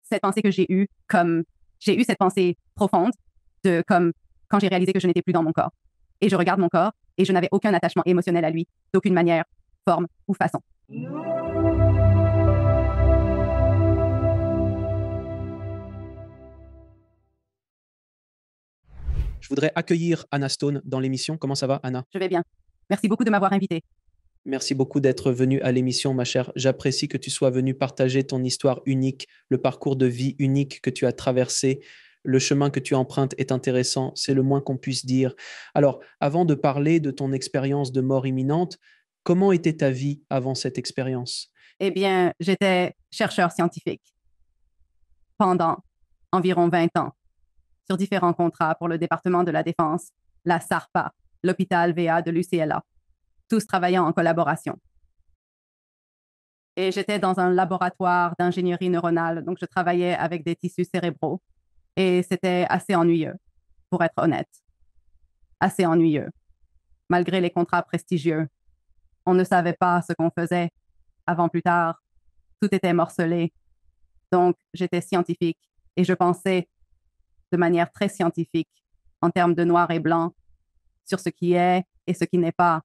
cette pensée que j'ai eu cette pensée profonde de comme quand j'ai réalisé que je n'étais plus dans mon corps. Et je regarde mon corps et je n'avais aucun attachement émotionnel à lui, d'aucune manière, forme ou façon. Je voudrais accueillir Anna Stone dans l'émission. Comment ça va, Anna? Je vais bien. Merci beaucoup de m'avoir invité. Merci beaucoup d'être venue à l'émission, ma chère. J'apprécie que tu sois venue partager ton histoire unique, le parcours de vie unique que tu as traversé. Le chemin que tu empruntes est intéressant, c'est le moins qu'on puisse dire. Alors, avant de parler de ton expérience de mort imminente, comment était ta vie avant cette expérience? Eh bien, j'étais chercheur scientifique pendant environ 20 ans sur différents contrats pour le département de la Défense, la SARPA, l'hôpital VA de l'UCLA, tous travaillant en collaboration. Et j'étais dans un laboratoire d'ingénierie neuronale, donc je travaillais avec des tissus cérébraux. Et c'était assez ennuyeux, pour être honnête. Assez ennuyeux. Malgré les contrats prestigieux, on ne savait pas ce qu'on faisait. Avant plus tard, tout était morcelé. Donc, j'étais scientifique et je pensais de manière très scientifique, en termes de noir et blanc, sur ce qui est et ce qui n'est pas,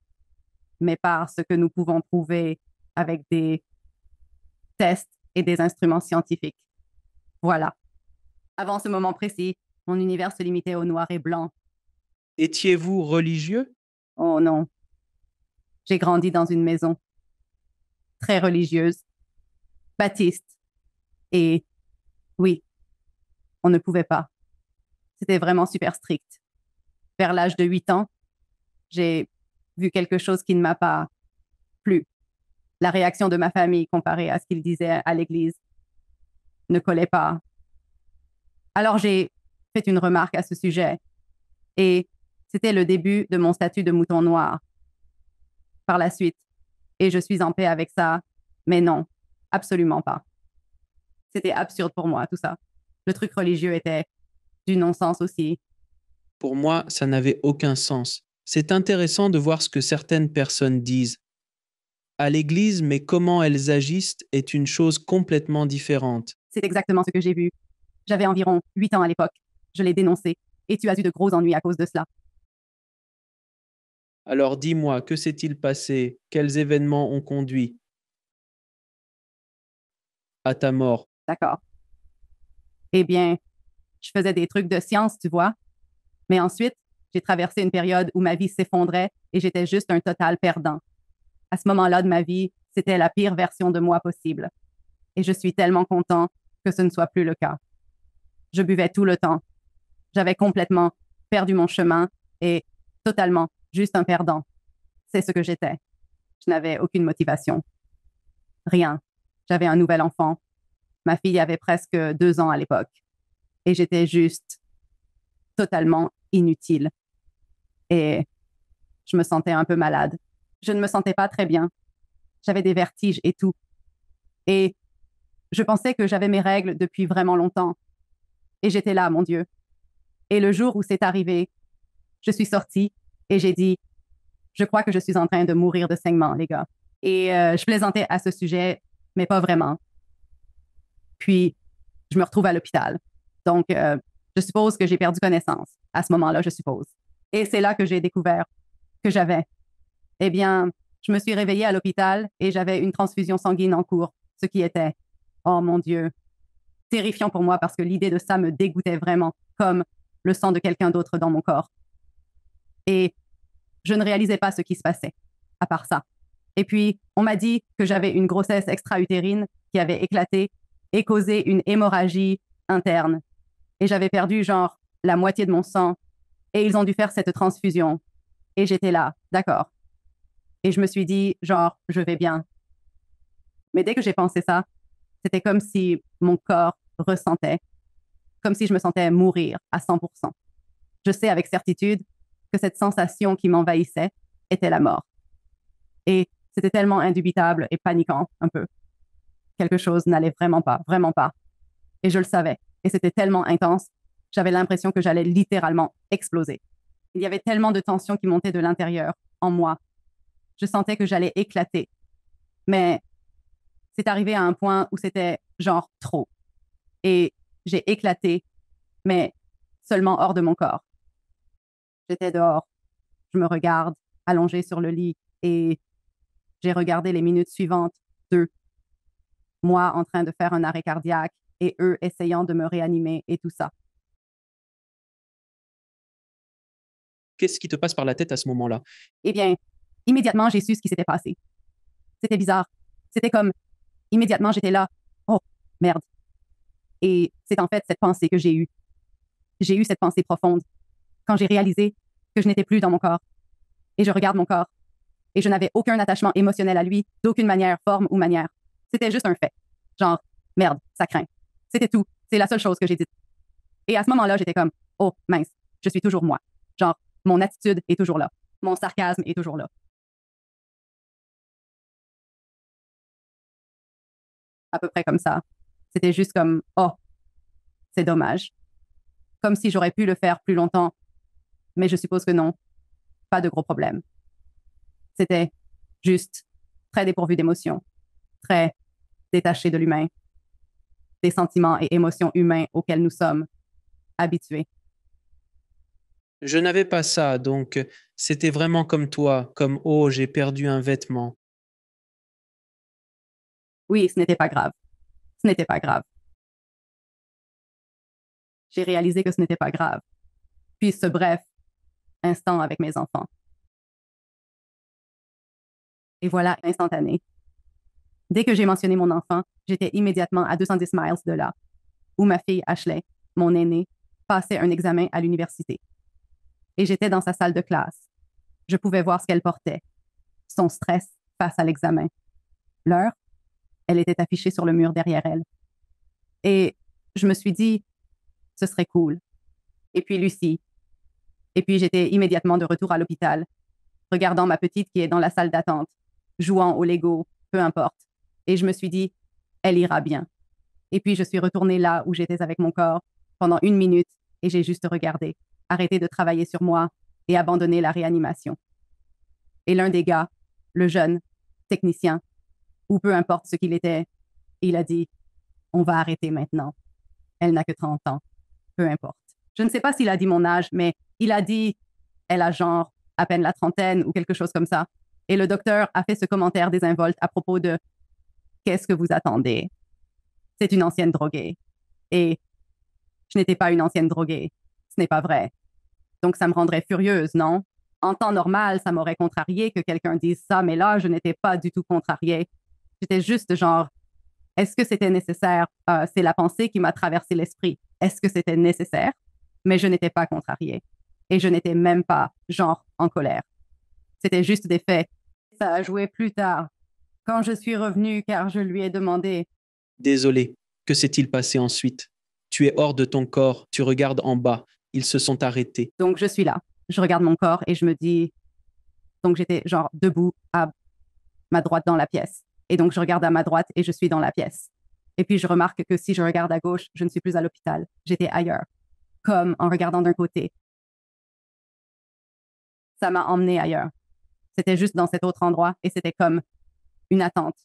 mais par ce que nous pouvons prouver avec des tests et des instruments scientifiques. Voilà. Avant ce moment précis, mon univers se limitait au noir et blanc. Étiez-vous religieux? Oh non. J'ai grandi dans une maison très religieuse, baptiste, et oui, on ne pouvait pas. C'était vraiment super strict. Vers l'âge de 8 ans, j'ai vu quelque chose qui ne m'a pas plu. La réaction de ma famille comparée à ce qu'ils disaient à l'église ne collait pas. Alors j'ai fait une remarque à ce sujet et c'était le début de mon statut de mouton noir. Par la suite, et je suis en paix avec ça, mais non, absolument pas. C'était absurde pour moi, tout ça. Le truc religieux était du non-sens aussi. Pour moi, ça n'avait aucun sens. C'est intéressant de voir ce que certaines personnes disent. À l'église, mais comment elles agissent est une chose complètement différente. C'est exactement ce que j'ai vu. J'avais environ 8 ans à l'époque. Je l'ai dénoncé et tu as eu de gros ennuis à cause de cela. Alors dis-moi, que s'est-il passé? Quels événements ont conduit à ta mort? D'accord. Eh bien, je faisais des trucs de science, tu vois. Mais ensuite, j'ai traversé une période où ma vie s'effondrait et j'étais juste un total perdant. À ce moment-là de ma vie, c'était la pire version de moi possible. Et je suis tellement content que ce ne soit plus le cas. Je buvais tout le temps. J'avais complètement perdu mon chemin et totalement juste un perdant. C'est ce que j'étais. Je n'avais aucune motivation. Rien. J'avais un nouvel enfant. Ma fille avait presque 2 ans à l'époque. Et j'étais juste totalement inutile. Et je me sentais un peu malade. Je ne me sentais pas très bien. J'avais des vertiges et tout. Et je pensais que j'avais mes règles depuis vraiment longtemps. Et j'étais là, mon Dieu. Et le jour où c'est arrivé, je suis sortie et j'ai dit, je crois que je suis en train de mourir de saignement, les gars. Et je plaisantais à ce sujet, mais pas vraiment. Puis, je me retrouve à l'hôpital. Donc, je suppose que j'ai perdu connaissance à ce moment-là, je suppose. Et c'est là que j'ai découvert que j'avais. Eh bien, je me suis réveillée à l'hôpital et j'avais une transfusion sanguine en cours, ce qui était, oh mon Dieu, terrifiant pour moi parce que l'idée de ça me dégoûtait vraiment, comme le sang de quelqu'un d'autre dans mon corps. Et je ne réalisais pas ce qui se passait, à part ça. Et puis, on m'a dit que j'avais une grossesse extra-utérine qui avait éclaté et causé une hémorragie interne. Et j'avais perdu genre la moitié de mon sang. Et ils ont dû faire cette transfusion. Et j'étais là, d'accord. Et je me suis dit, genre, je vais bien. Mais dès que j'ai pensé ça, c'était comme si mon corps ressentait, comme si je me sentais mourir à 100%. Je sais avec certitude que cette sensation qui m'envahissait était la mort. Et c'était tellement indubitable et paniquant, un peu. Quelque chose n'allait vraiment pas, vraiment pas. Et je le savais. Et c'était tellement intense, j'avais l'impression que j'allais littéralement exploser. Il y avait tellement de tensions qui montaient de l'intérieur, en moi. Je sentais que j'allais éclater. Mais c'est arrivé à un point où c'était genre trop. et j'ai éclaté, mais seulement hors de mon corps. J'étais dehors, je me regarde, allongée sur le lit, et j'ai regardé les minutes suivantes, d'eux, moi en train de faire un arrêt cardiaque et eux essayant de me réanimer et tout ça. Qu'est-ce qui te passe par la tête à ce moment-là? Eh bien, immédiatement, j'ai su ce qui s'était passé. C'était bizarre. C'était comme, immédiatement, j'étais là. Oh, merde. Et c'est en fait cette pensée que j'ai eue. J'ai eu cette pensée profonde quand j'ai réalisé que je n'étais plus dans mon corps. Et je regarde mon corps. Et je n'avais aucun attachement émotionnel à lui, d'aucune manière, forme ou manière. C'était juste un fait. Genre, merde, ça craint. C'était tout. C'est la seule chose que j'ai dite. Et à ce moment-là, j'étais comme, oh, mince, je suis toujours moi. Genre, mon attitude est toujours là. Mon sarcasme est toujours là. À peu près comme ça. C'était juste comme, oh, c'est dommage. Comme si j'aurais pu le faire plus longtemps. Mais je suppose que non. Pas de gros problème. C'était juste très dépourvu d'émotions, très détaché de l'humain, des sentiments et émotions humains auxquels nous sommes habitués. Je n'avais pas ça, donc c'était vraiment comme toi, comme oh, j'ai perdu un vêtement. Oui, ce n'était pas grave. Ce n'était pas grave. J'ai réalisé que ce n'était pas grave. Puis ce bref instant avec mes enfants. Et voilà, instantané. Dès que j'ai mentionné mon enfant, j'étais immédiatement à 210 miles de là, où ma fille Ashley, mon aînée, passait un examen à l'université. Et j'étais dans sa salle de classe. Je pouvais voir ce qu'elle portait, son stress face à l'examen. L'heure, elle était affichée sur le mur derrière elle. Et je me suis dit, ce serait cool. Et puis Lucie. Et puis j'étais immédiatement de retour à l'hôpital, regardant ma petite qui est dans la salle d'attente, jouant au Lego, peu importe. Et je me suis dit, elle ira bien. Et puis je suis retournée là où j'étais avec mon corps pendant 1 minute et j'ai juste regardé, arrêté de travailler sur moi et abandonné la réanimation. Et l'un des gars, le jeune technicien, ou peu importe ce qu'il était, il a dit, on va arrêter maintenant. Elle n'a que 30 ans. Peu importe. Je ne sais pas s'il a dit mon âge, mais il a dit, elle a genre à peine la trentaine ou quelque chose comme ça. Et le docteur a fait ce commentaire désinvolte à propos de qu'est-ce que vous attendez? C'est une ancienne droguée. Et je n'étais pas une ancienne droguée. Ce n'est pas vrai. Donc ça me rendrait furieuse, non? En temps normal, ça m'aurait contrarié que quelqu'un dise ça, mais là, je n'étais pas du tout contrariée. J'étais juste genre, est-ce que c'était nécessaire? C'est la pensée qui m'a traversé l'esprit. Est-ce que c'était nécessaire? Mais je n'étais pas contrariée. Et je n'étais même pas, genre, en colère. C'était juste des faits. Ça a joué plus tard, quand je suis revenue, car je lui ai demandé. Désolé, que s'est-il passé ensuite? Tu es hors de ton corps, tu regardes en bas, ils se sont arrêtés. Donc, je suis là. Je regarde mon corps et je me dis. Donc, j'étais genre debout à ma droite dans la pièce. Et donc, je regarde à ma droite et je suis dans la pièce. Et puis, je remarque que si je regarde à gauche, je ne suis plus à l'hôpital. J'étais ailleurs, comme en regardant d'un côté. Ça m'a emmené ailleurs. C'était juste dans cet autre endroit et c'était comme une attente.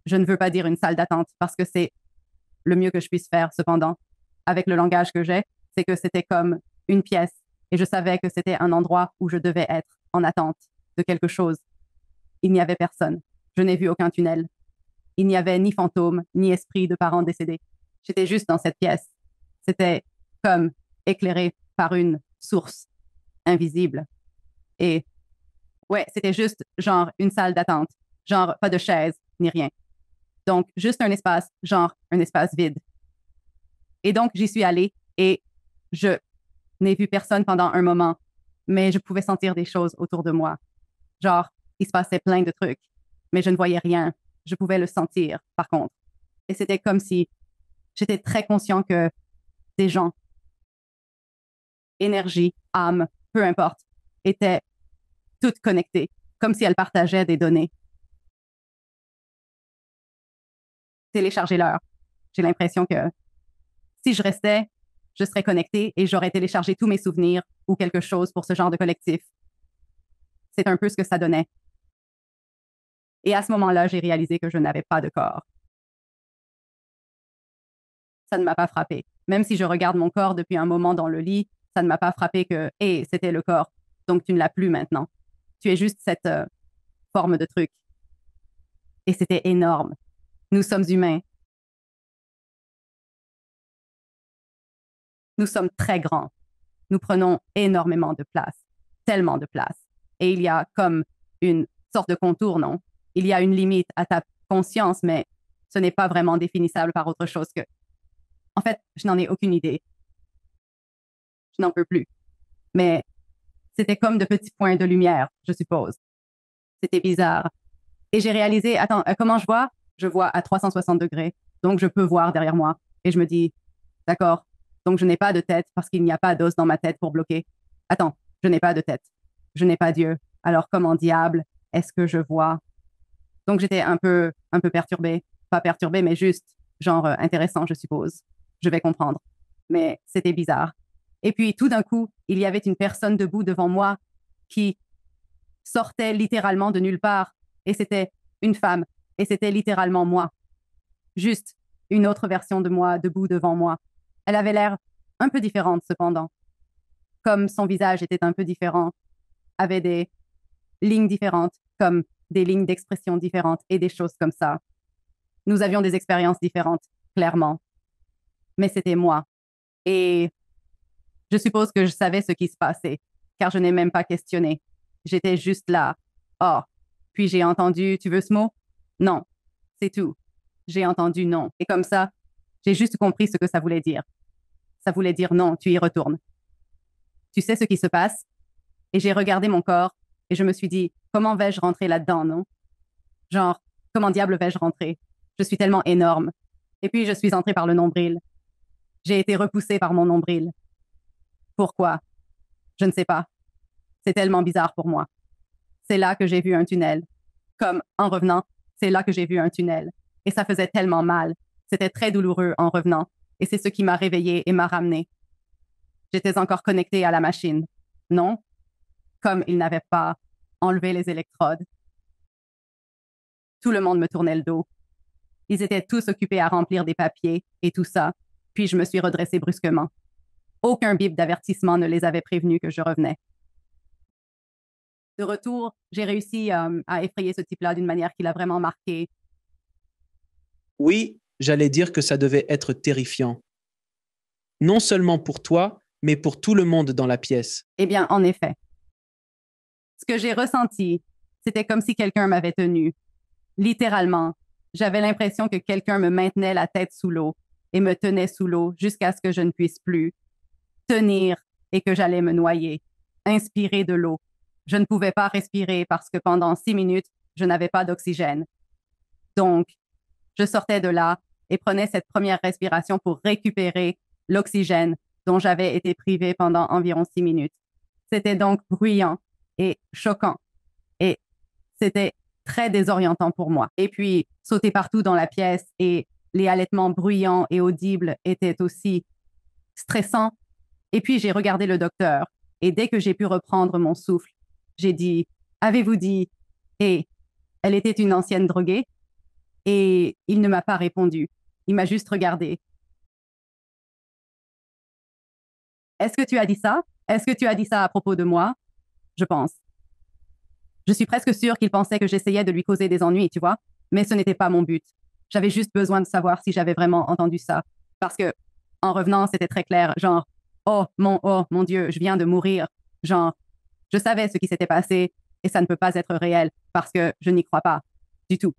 Je ne veux pas dire une salle d'attente parce que c'est le mieux que je puisse faire, cependant, avec le langage que j'ai, c'est que c'était comme une pièce et je savais que c'était un endroit où je devais être en attente de quelque chose. Il n'y avait personne. Je n'ai vu aucun tunnel. Il n'y avait ni fantôme, ni esprit de parents décédés. J'étais juste dans cette pièce. C'était comme éclairé par une source invisible. Et ouais, c'était juste genre une salle d'attente. Genre pas de chaise, ni rien. Donc, juste un espace, genre un espace vide. Et donc, j'y suis allée et je n'ai vu personne pendant un moment, mais je pouvais sentir des choses autour de moi. Genre, il se passait plein de trucs, mais je ne voyais rien. Je pouvais le sentir, par contre. Et c'était comme si j'étais très conscient que des gens, énergie, âme, peu importe, étaient toutes connectées, comme si elles partageaient des données. Télécharger l'heure. J'ai l'impression que si je restais, je serais connectée et j'aurais téléchargé tous mes souvenirs ou quelque chose pour ce genre de collectif. C'est un peu ce que ça donnait. Et à ce moment-là, j'ai réalisé que je n'avais pas de corps. Ça ne m'a pas frappé. Même si je regarde mon corps depuis un moment dans le lit, ça ne m'a pas frappé que, hé, c'était le corps. Donc tu ne l'as plus maintenant. Tu es juste cette forme de truc. Et c'était énorme. Nous sommes humains. Nous sommes très grands. Nous prenons énormément de place, tellement de place. Et il y a comme une sorte de contour, non? Il y a une limite à ta conscience, mais ce n'est pas vraiment définissable par autre chose que... En fait, je n'en ai aucune idée. Je n'en peux plus. Mais c'était comme de petits points de lumière, je suppose. C'était bizarre. Et j'ai réalisé, attends, comment je vois? Je vois à 360 degrés. Donc, je peux voir derrière moi. Et je me dis, d'accord, donc je n'ai pas de tête parce qu'il n'y a pas d'os dans ma tête pour bloquer. Attends, je n'ai pas de tête. Je n'ai pas Dieu. Alors, comment diable est-ce que je vois? Donc, j'étais un peu perturbée. Pas perturbée, mais juste, genre, intéressant, je suppose. Je vais comprendre. Mais c'était bizarre. Et puis, tout d'un coup, il y avait une personne debout devant moi qui sortait littéralement de nulle part. Et c'était une femme. Et c'était littéralement moi. Juste une autre version de moi debout devant moi. Elle avait l'air un peu différente, cependant. Comme son visage était un peu différent, avait des lignes différentes, comme des lignes d'expression différentes et des choses comme ça. Nous avions des expériences différentes, clairement. Mais c'était moi. Et je suppose que je savais ce qui se passait, car je n'ai même pas questionné. J'étais juste là. Oh. Puis j'ai entendu, tu veux ce mot? Non. C'est tout. J'ai entendu non. Et comme ça, j'ai juste compris ce que ça voulait dire. Ça voulait dire non, tu y retournes. Tu sais ce qui se passe? Et j'ai regardé mon corps et je me suis dit, comment vais-je rentrer là-dedans, non? Genre, comment diable vais-je rentrer? Je suis tellement énorme. Et puis je suis entrée par le nombril. J'ai été repoussée par mon nombril. Pourquoi? Je ne sais pas. C'est tellement bizarre pour moi. C'est là que j'ai vu un tunnel. Comme, en revenant, c'est là que j'ai vu un tunnel. Et ça faisait tellement mal. C'était très douloureux en revenant. Et c'est ce qui m'a réveillée et m'a ramenée. J'étais encore connectée à la machine. Non? Comme il n'avait pas enlevé les électrodes. Tout le monde me tournait le dos. Ils étaient tous occupés à remplir des papiers et tout ça. Puis je me suis redressée brusquement. Aucun bip d'avertissement ne les avait prévenus que je revenais. De retour, j'ai réussi à effrayer ce type-là d'une manière qui l'a vraiment marqué. Oui, j'allais dire que ça devait être terrifiant. Non seulement pour toi, mais pour tout le monde dans la pièce. Eh bien, en effet. Ce que j'ai ressenti, c'était comme si quelqu'un m'avait tenu. Littéralement, j'avais l'impression que quelqu'un me maintenait la tête sous l'eau et me tenait sous l'eau jusqu'à ce que je ne puisse plus tenir et que j'allais me noyer, inspirer de l'eau. Je ne pouvais pas respirer parce que pendant 6 minutes, je n'avais pas d'oxygène. Donc, je sortais de là et prenais cette première respiration pour récupérer l'oxygène dont j'avais été privée pendant environ 6 minutes. C'était donc bruyant et choquant. Et c'était très désorientant pour moi. Et puis, sauter partout dans la pièce et les halètements bruyants et audibles étaient aussi stressants. Et puis, j'ai regardé le docteur et dès que j'ai pu reprendre mon souffle, j'ai dit, avez-vous dit, et elle était une ancienne droguée? Et il ne m'a pas répondu. Il m'a juste regardé. Est-ce que tu as dit ça? Est-ce que tu as dit ça à propos de moi? Je pense. Je suis presque sûre qu'il pensait que j'essayais de lui causer des ennuis, tu vois, mais ce n'était pas mon but. J'avais juste besoin de savoir si j'avais vraiment entendu ça. Parce que, en revenant, c'était très clair, genre, oh mon Dieu, je viens de mourir. Genre, je savais ce qui s'était passé et ça ne peut pas être réel parce que je n'y crois pas. Du tout.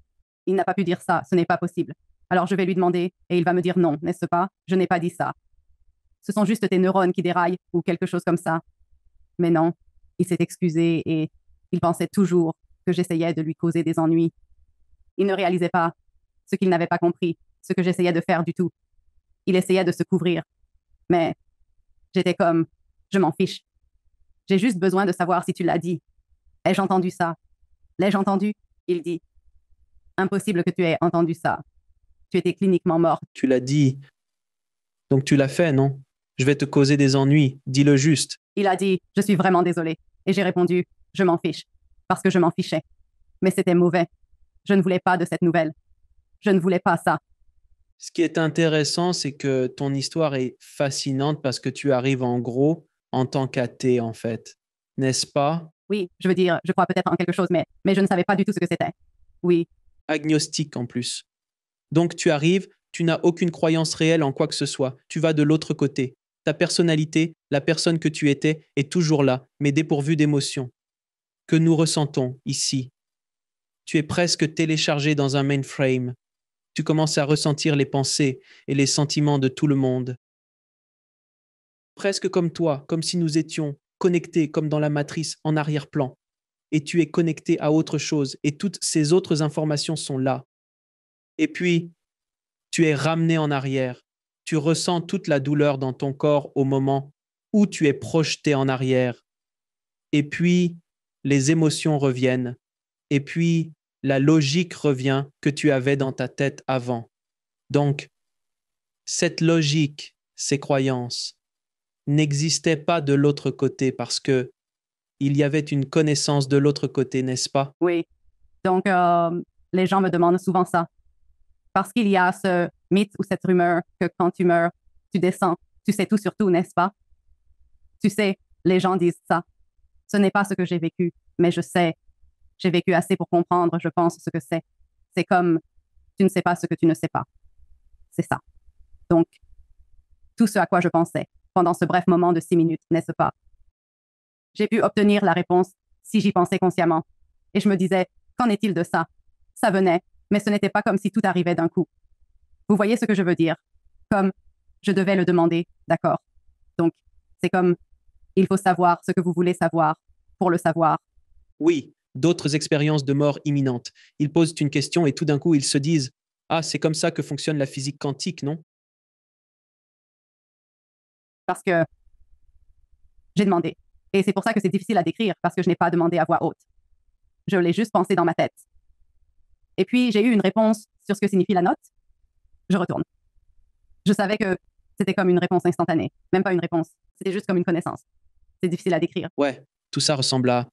Il n'a pas pu dire ça, ce n'est pas possible. Alors je vais lui demander et il va me dire non, n'est-ce pas? Je n'ai pas dit ça. Ce sont juste tes neurones qui déraillent ou quelque chose comme ça. Mais non, il s'est excusé et il pensait toujours que j'essayais de lui causer des ennuis. Il ne réalisait pas ce qu'il n'avait pas compris, ce que j'essayais de faire du tout. Il essayait de se couvrir. Mais j'étais comme, je m'en fiche. J'ai juste besoin de savoir si tu l'as dit. Ai-je entendu ça? L'ai-je entendu? Il dit. Impossible que tu aies entendu ça. Tu étais cliniquement mort. Tu l'as dit. Donc tu l'as fait, non? Je vais te causer des ennuis. Dis-le juste. Il a dit, je suis vraiment désolé. Et j'ai répondu, je m'en fiche. Parce que je m'en fichais. Mais c'était mauvais. Je ne voulais pas de cette nouvelle. Je ne voulais pas ça. Ce qui est intéressant, c'est que ton histoire est fascinante parce que tu arrives en gros en tant qu'athée, en fait. N'est-ce pas? Oui, je veux dire, je crois peut-être en quelque chose, mais je ne savais pas du tout ce que c'était. Oui, Agnostique en plus. Donc tu arrives, tu n'as aucune croyance réelle en quoi que ce soit. Tu vas de l'autre côté. Ta personnalité, la personne que tu étais, est toujours là, mais dépourvue d'émotion. Que nous ressentons ici. Tu es presque téléchargé dans un mainframe. Tu commences à ressentir les pensées et les sentiments de tout le monde. Presque comme toi, comme si nous étions connectés comme dans la matrice en arrière-plan. Et tu es connecté à autre chose et toutes ces autres informations sont là. Et puis, tu es ramené en arrière. Tu ressens toute la douleur dans ton corps au moment où tu es projeté en arrière. Et puis, les émotions reviennent. Et puis, la logique revient que tu avais dans ta tête avant. Donc, cette logique, ces croyances, n'existaient pas de l'autre côté parce que il y avait une connaissance de l'autre côté, n'est-ce pas? oui. Donc, les gens me demandent souvent ça. Parce qu'il y a ce mythe ou cette rumeur que quand tu meurs, tu descends. Tu sais tout sur tout, n'est-ce pas? Tu sais, les gens disent ça. Ce n'est pas ce que j'ai vécu, mais je sais. J'ai vécu assez pour comprendre, je pense, ce que c'est. C'est comme tu ne sais pas ce que tu ne sais pas. C'est ça. Donc, tout ce à quoi je pensais pendant ce bref moment de 6 minutes, n'est-ce pas? J'ai pu obtenir la réponse si j'y pensais consciemment. Et je me disais, qu'en est-il de ça? Ça venait, mais ce n'était pas comme si tout arrivait d'un coup. Vous voyez ce que je veux dire? Comme je devais le demander, d'accord. Donc, c'est comme il faut savoir ce que vous voulez savoir pour le savoir. Oui, d'autres expériences de mort imminente. Ils posent une question et tout d'un coup, ils se disent, ah, c'est comme ça que fonctionne la physique quantique, non? Parce que j'ai demandé. Et c'est pour ça que c'est difficile à décrire, parce que je n'ai pas demandé à voix haute. Je l'ai juste pensé dans ma tête. Et puis, j'ai eu une réponse sur ce que signifie la note. Je retourne. Je savais que c'était comme une réponse instantanée. Même pas une réponse. C'était juste comme une connaissance. C'est difficile à décrire. Ouais, tout ça ressemble à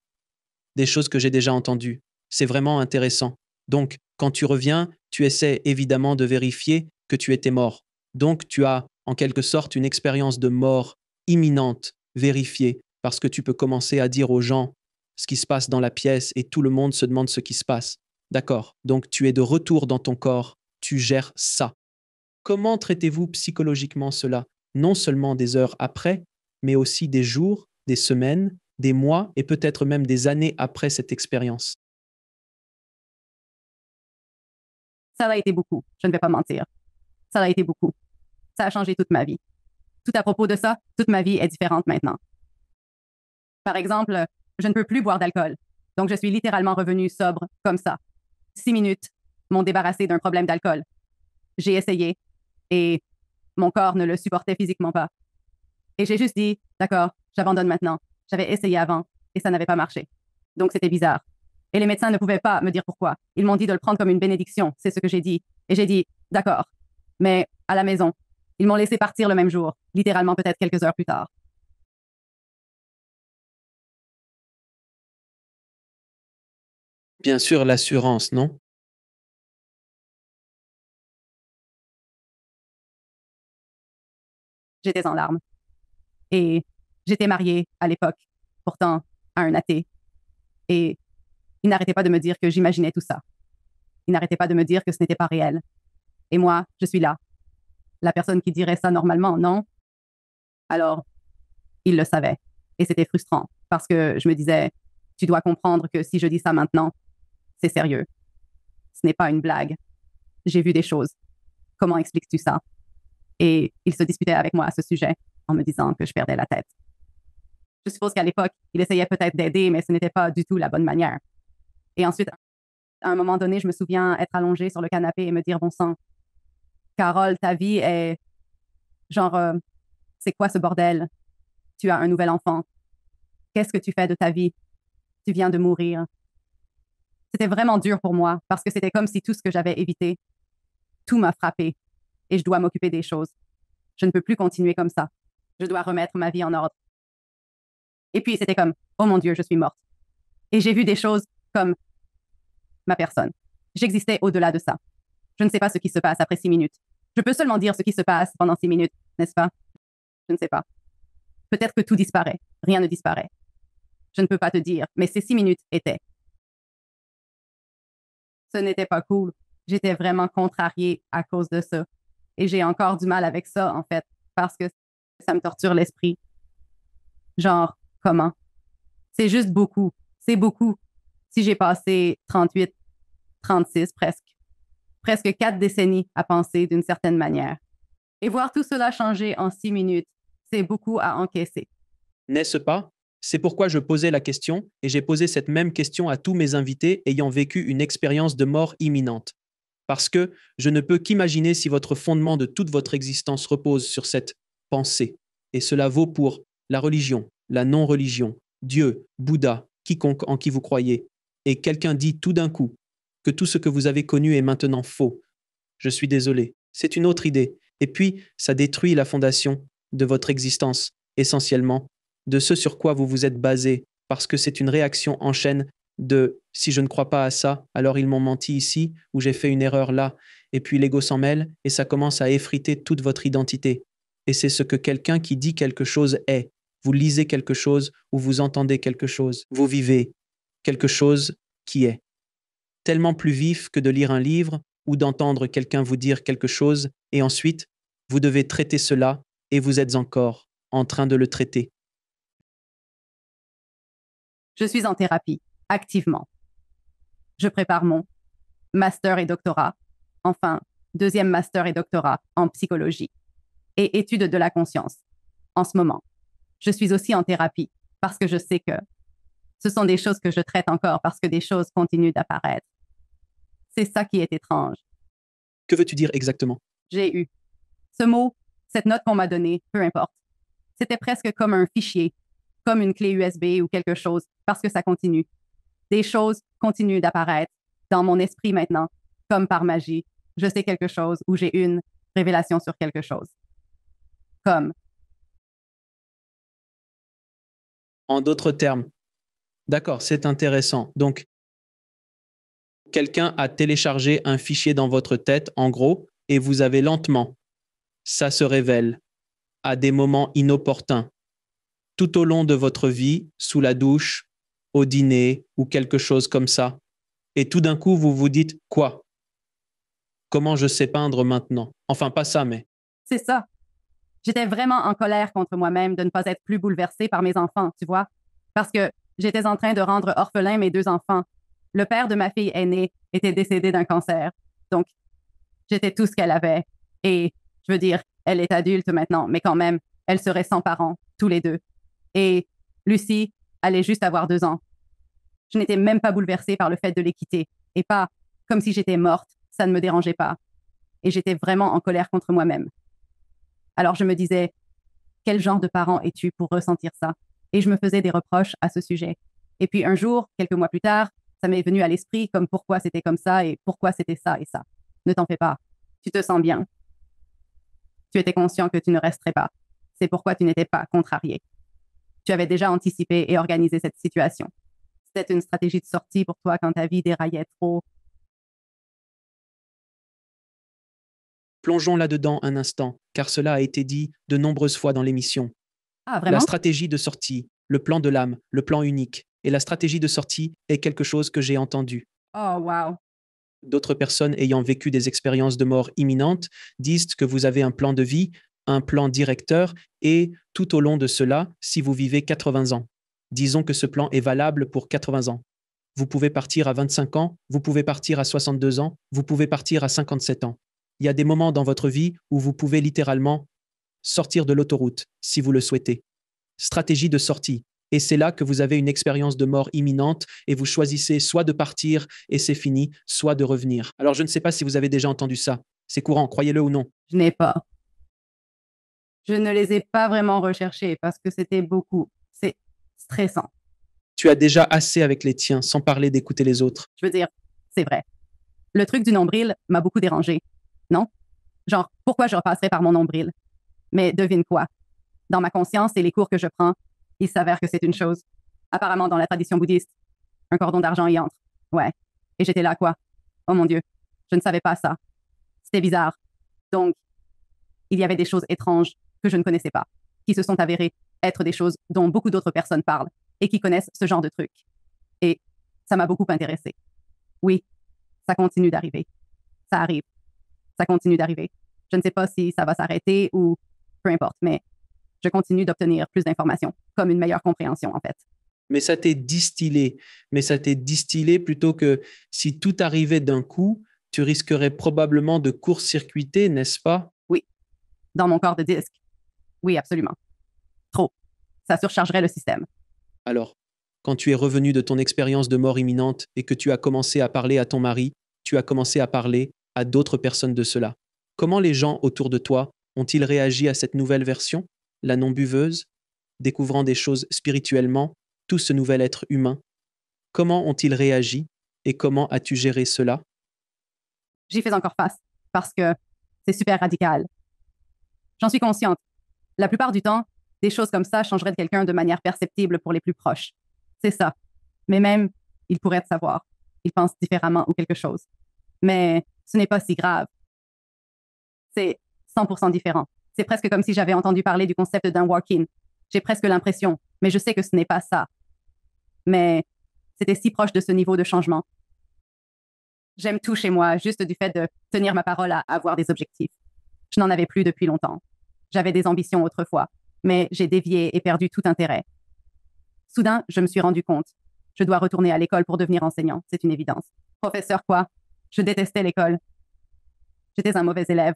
des choses que j'ai déjà entendues. C'est vraiment intéressant. Donc, quand tu reviens, tu essaies évidemment de vérifier que tu étais mort. Donc, tu as en quelque sorte une expérience de mort imminente, vérifiée, parce que tu peux commencer à dire aux gens ce qui se passe dans la pièce et tout le monde se demande ce qui se passe. D'accord. Donc, tu es de retour dans ton corps, tu gères ça. Comment traitez-vous psychologiquement cela? Non seulement des heures après, mais aussi des jours, des semaines, des mois et peut-être même des années après cette expérience. Ça a été beaucoup. Je ne vais pas mentir. Ça a été beaucoup. Ça a changé toute ma vie. Tout à propos de ça, toute ma vie est différente maintenant. Par exemple, je ne peux plus boire d'alcool. Donc, je suis littéralement revenue sobre, comme ça. 6 minutes m'ont débarrassé d'un problème d'alcool. J'ai essayé et mon corps ne le supportait physiquement pas. Et j'ai juste dit, d'accord, j'abandonne maintenant. J'avais essayé avant et ça n'avait pas marché. Donc, c'était bizarre. Et les médecins ne pouvaient pas me dire pourquoi. Ils m'ont dit de le prendre comme une bénédiction. C'est ce que j'ai dit. Et j'ai dit, d'accord. Mais à la maison, ils m'ont laissé partir le même jour, littéralement peut-être quelques heures plus tard. Bien sûr, l'assurance, non? J'étais en larmes. Et j'étais mariée à l'époque, pourtant à un athée. Et il n'arrêtait pas de me dire que j'imaginais tout ça. Il n'arrêtait pas de me dire que ce n'était pas réel. Et moi, je suis là. La personne qui dirait ça normalement, non? Alors, il le savait. Et c'était frustrant parce que je me disais, tu dois comprendre que si je dis ça maintenant, c'est sérieux. Ce n'est pas une blague. J'ai vu des choses. Comment expliques-tu ça? Et il se disputait avec moi à ce sujet en me disant que je perdais la tête. Je suppose qu'à l'époque, il essayait peut-être d'aider, mais ce n'était pas du tout la bonne manière. Et ensuite, à un moment donné, je me souviens être allongée sur le canapé et me dire, bon sang, Carole, ta vie est genre, c'est quoi ce bordel? Tu as un nouvel enfant. Qu'est-ce que tu fais de ta vie? Tu viens de mourir. C'était vraiment dur pour moi parce que c'était comme si tout ce que j'avais évité, tout m'a frappé et je dois m'occuper des choses. Je ne peux plus continuer comme ça. Je dois remettre ma vie en ordre. Et puis c'était comme, oh mon Dieu, je suis morte. Et j'ai vu des choses comme ma personne. J'existais au-delà de ça. Je ne sais pas ce qui se passe après 6 minutes. Je peux seulement dire ce qui se passe pendant 6 minutes, n'est-ce pas? Je ne sais pas. Peut-être que tout disparaît. Rien ne disparaît. Je ne peux pas te dire, mais ces 6 minutes étaient. Ce n'était pas cool. J'étais vraiment contrariée à cause de ça. Et j'ai encore du mal avec ça, en fait, parce que ça me torture l'esprit. Genre, comment? C'est juste beaucoup. C'est beaucoup. Si j'ai passé 38, 36 presque 4 décennies à penser d'une certaine manière. Et voir tout cela changer en 6 minutes, c'est beaucoup à encaisser. N'est-ce pas? C'est pourquoi je posais la question et j'ai posé cette même question à tous mes invités ayant vécu une expérience de mort imminente. Parce que je ne peux qu'imaginer si votre fondement de toute votre existence repose sur cette pensée. Et cela vaut pour la religion, la non-religion, Dieu, Bouddha, quiconque en qui vous croyez. Et quelqu'un dit tout d'un coup que tout ce que vous avez connu est maintenant faux. Je suis désolé. C'est une autre idée. Et puis, ça détruit la fondation de votre existence, essentiellement, de ce sur quoi vous vous êtes basé, parce que c'est une réaction en chaîne de si je ne crois pas à ça, alors ils m'ont menti ici, ou j'ai fait une erreur là, et puis l'ego s'en mêle, et ça commence à effriter toute votre identité. Et c'est ce que quelqu'un qui dit quelque chose est. Vous lisez quelque chose ou vous entendez quelque chose. Vous vivez quelque chose qui est. Tellement plus vif que de lire un livre ou d'entendre quelqu'un vous dire quelque chose, et ensuite, vous devez traiter cela, et vous êtes encore en train de le traiter. Je suis en thérapie, activement. Je prépare mon master et doctorat, enfin, deuxième master et doctorat en psychologie et études de la conscience en ce moment. Je suis aussi en thérapie parce que je sais que ce sont des choses que je traite encore parce que des choses continuent d'apparaître. C'est ça qui est étrange. Que veux-tu dire exactement? J'ai eu ce mot, cette note qu'on m'a donnée, peu importe. C'était presque comme un fichier, comme une clé USB ou quelque chose, parce que ça continue. Des choses continuent d'apparaître dans mon esprit maintenant, comme par magie. Je sais quelque chose ou j'ai une révélation sur quelque chose. Comme. En d'autres termes, d'accord, c'est intéressant. Donc, quelqu'un a téléchargé un fichier dans votre tête, en gros, et vous avez lentement, ça se révèle à des moments inopportuns, tout au long de votre vie, sous la douche, au dîner ou quelque chose comme ça. Et tout d'un coup, vous vous dites, quoi? Comment je sais peindre maintenant? Enfin, pas ça, mais... C'est ça. J'étais vraiment en colère contre moi-même de ne pas être plus bouleversée par mes enfants, tu vois, parce que j'étais en train de rendre orphelins mes 2 enfants. Le père de ma fille aînée était décédé d'un cancer. Donc, j'étais tout ce qu'elle avait. Et, je veux dire, elle est adulte maintenant, mais quand même, elle serait sans parents, tous les deux. Et Lucie allait juste avoir 2 ans. Je n'étais même pas bouleversée par le fait de les quitter. Et pas comme si j'étais morte, ça ne me dérangeait pas. Et j'étais vraiment en colère contre moi-même. Alors je me disais, quel genre de parent es-tu pour ressentir ça? Et je me faisais des reproches à ce sujet. Et puis un jour, quelques mois plus tard, ça m'est venu à l'esprit comme pourquoi c'était comme ça et pourquoi c'était ça et ça. Ne t'en fais pas. Tu te sens bien. Tu étais conscient que tu ne resterais pas. C'est pourquoi tu n'étais pas contrarié. Tu avais déjà anticipé et organisé cette situation. C'était une stratégie de sortie pour toi quand ta vie déraillait trop. Plongeons là-dedans un instant, car cela a été dit de nombreuses fois dans l'émission. Ah, La vraiment? stratégie de sortie, le plan de l'âme, le plan unique. Et la stratégie de sortie est quelque chose que j'ai entendu. Oh, wow. D'autres personnes ayant vécu des expériences de mort imminente disent que vous avez un plan de vie, un plan directeur, et tout au long de cela, si vous vivez 80 ans, disons que ce plan est valable pour 80 ans. Vous pouvez partir à 25 ans, vous pouvez partir à 62 ans, vous pouvez partir à 57 ans. Il y a des moments dans votre vie où vous pouvez littéralement sortir de l'autoroute, si vous le souhaitez. Stratégie de sortie. Et c'est là que vous avez une expérience de mort imminente et vous choisissez soit de partir et c'est fini, soit de revenir. Alors je ne sais pas si vous avez déjà entendu ça. C'est courant, croyez-le ou non. Je n'ai pas. Je ne les ai pas vraiment recherchés parce que c'était beaucoup. C'est stressant. Tu as déjà assez avec les tiens, sans parler d'écouter les autres. Je veux dire, c'est vrai. Le truc du nombril m'a beaucoup dérangé. Non? Genre, pourquoi je repasserais par mon nombril? Mais devine quoi? Dans ma conscience et les cours que je prends, il s'avère que c'est une chose. Apparemment, dans la tradition bouddhiste, un cordon d'argent y entre. Ouais. Et j'étais là, quoi? Oh mon Dieu. Je ne savais pas ça. C'était bizarre. Donc, il y avait des choses étranges que je ne connaissais pas, qui se sont avérées être des choses dont beaucoup d'autres personnes parlent et qui connaissent ce genre de trucs. Et ça m'a beaucoup intéressée. Oui, ça continue d'arriver. Ça arrive. Ça continue d'arriver. Je ne sais pas si ça va s'arrêter ou peu importe, mais je continue d'obtenir plus d'informations, comme une meilleure compréhension, en fait. Mais ça t'est distillé. Mais ça t'est distillé plutôt que si tout arrivait d'un coup, tu risquerais probablement de court-circuiter, n'est-ce pas? Oui, dans mon corps de disque. Oui, absolument. Trop. Ça surchargerait le système. Alors, quand tu es revenu de ton expérience de mort imminente et que tu as commencé à parler à ton mari, tu as commencé à parler à d'autres personnes de cela. Comment les gens autour de toi ont-ils réagi à cette nouvelle version, la non-buveuse, découvrant des choses spirituellement, tout ce nouvel être humain? Comment ont-ils réagi et comment as-tu géré cela? J'y fais encore face parce que c'est super radical. J'en suis consciente. La plupart du temps, des choses comme ça changeraient de quelqu'un de manière perceptible pour les plus proches. C'est ça. Mais même, ils pourraient te savoir. Ils pensent différemment ou quelque chose. Mais ce n'est pas si grave. C'est 100% différent. C'est presque comme si j'avais entendu parler du concept d'un walk-in. J'ai presque l'impression, mais je sais que ce n'est pas ça. Mais c'était si proche de ce niveau de changement. J'aime tout chez moi, juste du fait de tenir ma parole à avoir des objectifs. Je n'en avais plus depuis longtemps. J'avais des ambitions autrefois, mais j'ai dévié et perdu tout intérêt. Soudain, je me suis rendu compte. Je dois retourner à l'école pour devenir enseignant, c'est une évidence. Professeur quoi? Je détestais l'école. J'étais un mauvais élève.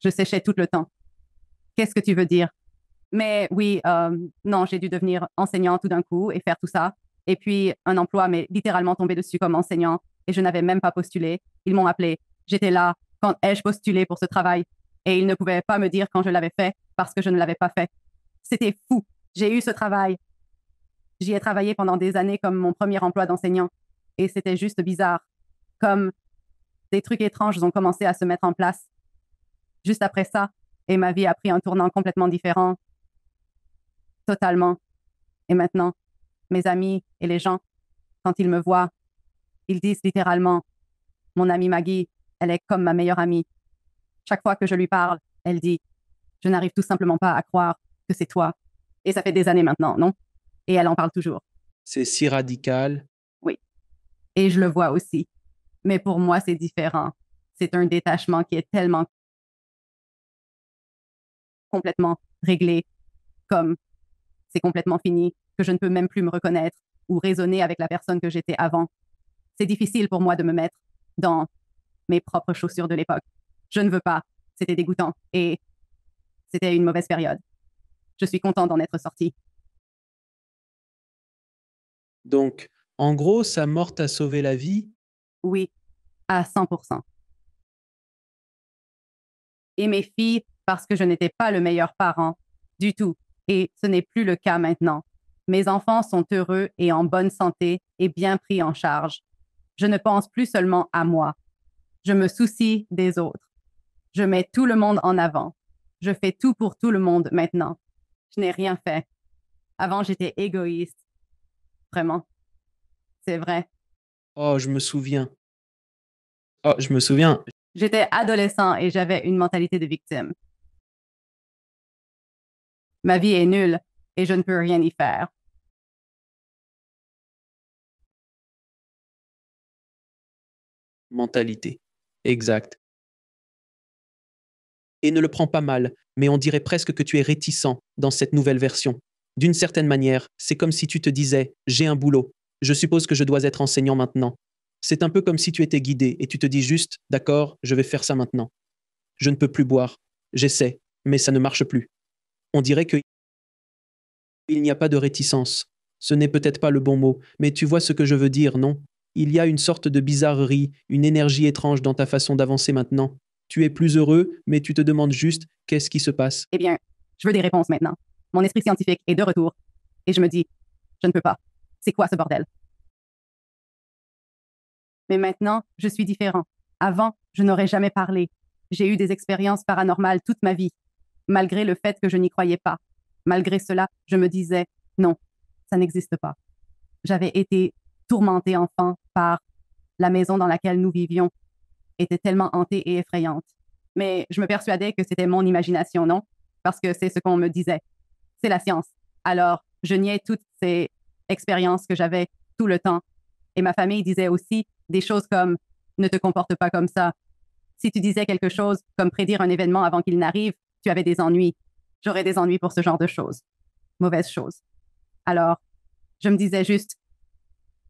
Je séchais tout le temps. Qu'est-ce que tu veux dire? Mais oui, non, j'ai dû devenir enseignant tout d'un coup et faire tout ça. Et puis, un emploi m'est littéralement tombé dessus comme enseignant et je n'avais même pas postulé. Ils m'ont appelé. J'étais là. Quand ai-je postulé pour ce travail? Et ils ne pouvaient pas me dire quand je l'avais fait parce que je ne l'avais pas fait. C'était fou. J'ai eu ce travail. J'y ai travaillé pendant des années comme mon premier emploi d'enseignant. Et c'était juste bizarre. Comme des trucs étranges ont commencé à se mettre en place. Juste après ça, et ma vie a pris un tournant complètement différent. Totalement. Et maintenant, mes amis et les gens, quand ils me voient, ils disent littéralement, mon amie Maggie, elle est comme ma meilleure amie. Chaque fois que je lui parle, elle dit, je n'arrive tout simplement pas à croire que c'est toi. Et ça fait des années maintenant, non? Et elle en parle toujours. C'est si radical. Oui. Et je le vois aussi. Mais pour moi, c'est différent. C'est un détachement qui est tellement complètement réglé, comme c'est complètement fini, que je ne peux même plus me reconnaître ou raisonner avec la personne que j'étais avant. C'est difficile pour moi de me mettre dans mes propres chaussures de l'époque. Je ne veux pas. C'était dégoûtant et c'était une mauvaise période. Je suis content d'en être sorti. Donc, en gros, sa mort t'a sauvé la vie. Oui, à 100%. Et mes filles, parce que je n'étais pas le meilleur parent du tout. Et ce n'est plus le cas maintenant. Mes enfants sont heureux et en bonne santé et bien pris en charge. Je ne pense plus seulement à moi. Je me soucie des autres. Je mets tout le monde en avant. Je fais tout pour tout le monde maintenant. Je n'ai rien fait. Avant, j'étais égoïste. Vraiment. C'est vrai. Oh, je me souviens. Oh, je me souviens. J'étais adolescent et j'avais une mentalité de victime. Ma vie est nulle et je ne peux rien y faire. Mentalité. Exact. Et ne le prends pas mal, mais on dirait presque que tu es réticent dans cette nouvelle version. D'une certaine manière, c'est comme si tu te disais, j'ai un boulot, je suppose que je dois être enseignant maintenant. C'est un peu comme si tu étais guidé et tu te dis juste, d'accord, je vais faire ça maintenant. Je ne peux plus boire. J'essaie, mais ça ne marche plus. On dirait qu'il n'y a pas de réticence. Ce n'est peut-être pas le bon mot, mais tu vois ce que je veux dire, non? Il y a une sorte de bizarrerie, une énergie étrange dans ta façon d'avancer maintenant. Tu es plus heureux, mais tu te demandes juste qu'est-ce qui se passe. Eh bien, je veux des réponses maintenant. Mon esprit scientifique est de retour et je me dis, je ne peux pas. C'est quoi ce bordel? Mais maintenant, je suis différent. Avant, je n'aurais jamais parlé. J'ai eu des expériences paranormales toute ma vie, malgré le fait que je n'y croyais pas. Malgré cela, je me disais, non, ça n'existe pas. J'avais été tourmentée enfant par la maison dans laquelle nous vivions, était tellement hantée et effrayante. Mais je me persuadais que c'était mon imagination, non? Parce que c'est ce qu'on me disait. C'est la science. Alors, je niais toutes ces expériences que j'avais tout le temps. Et ma famille disait aussi des choses comme ne te comporte pas comme ça. Si tu disais quelque chose comme prédire un événement avant qu'il n'arrive, tu avais des ennuis. J'aurais des ennuis pour ce genre de choses. Mauvaises choses. Alors, je me disais juste,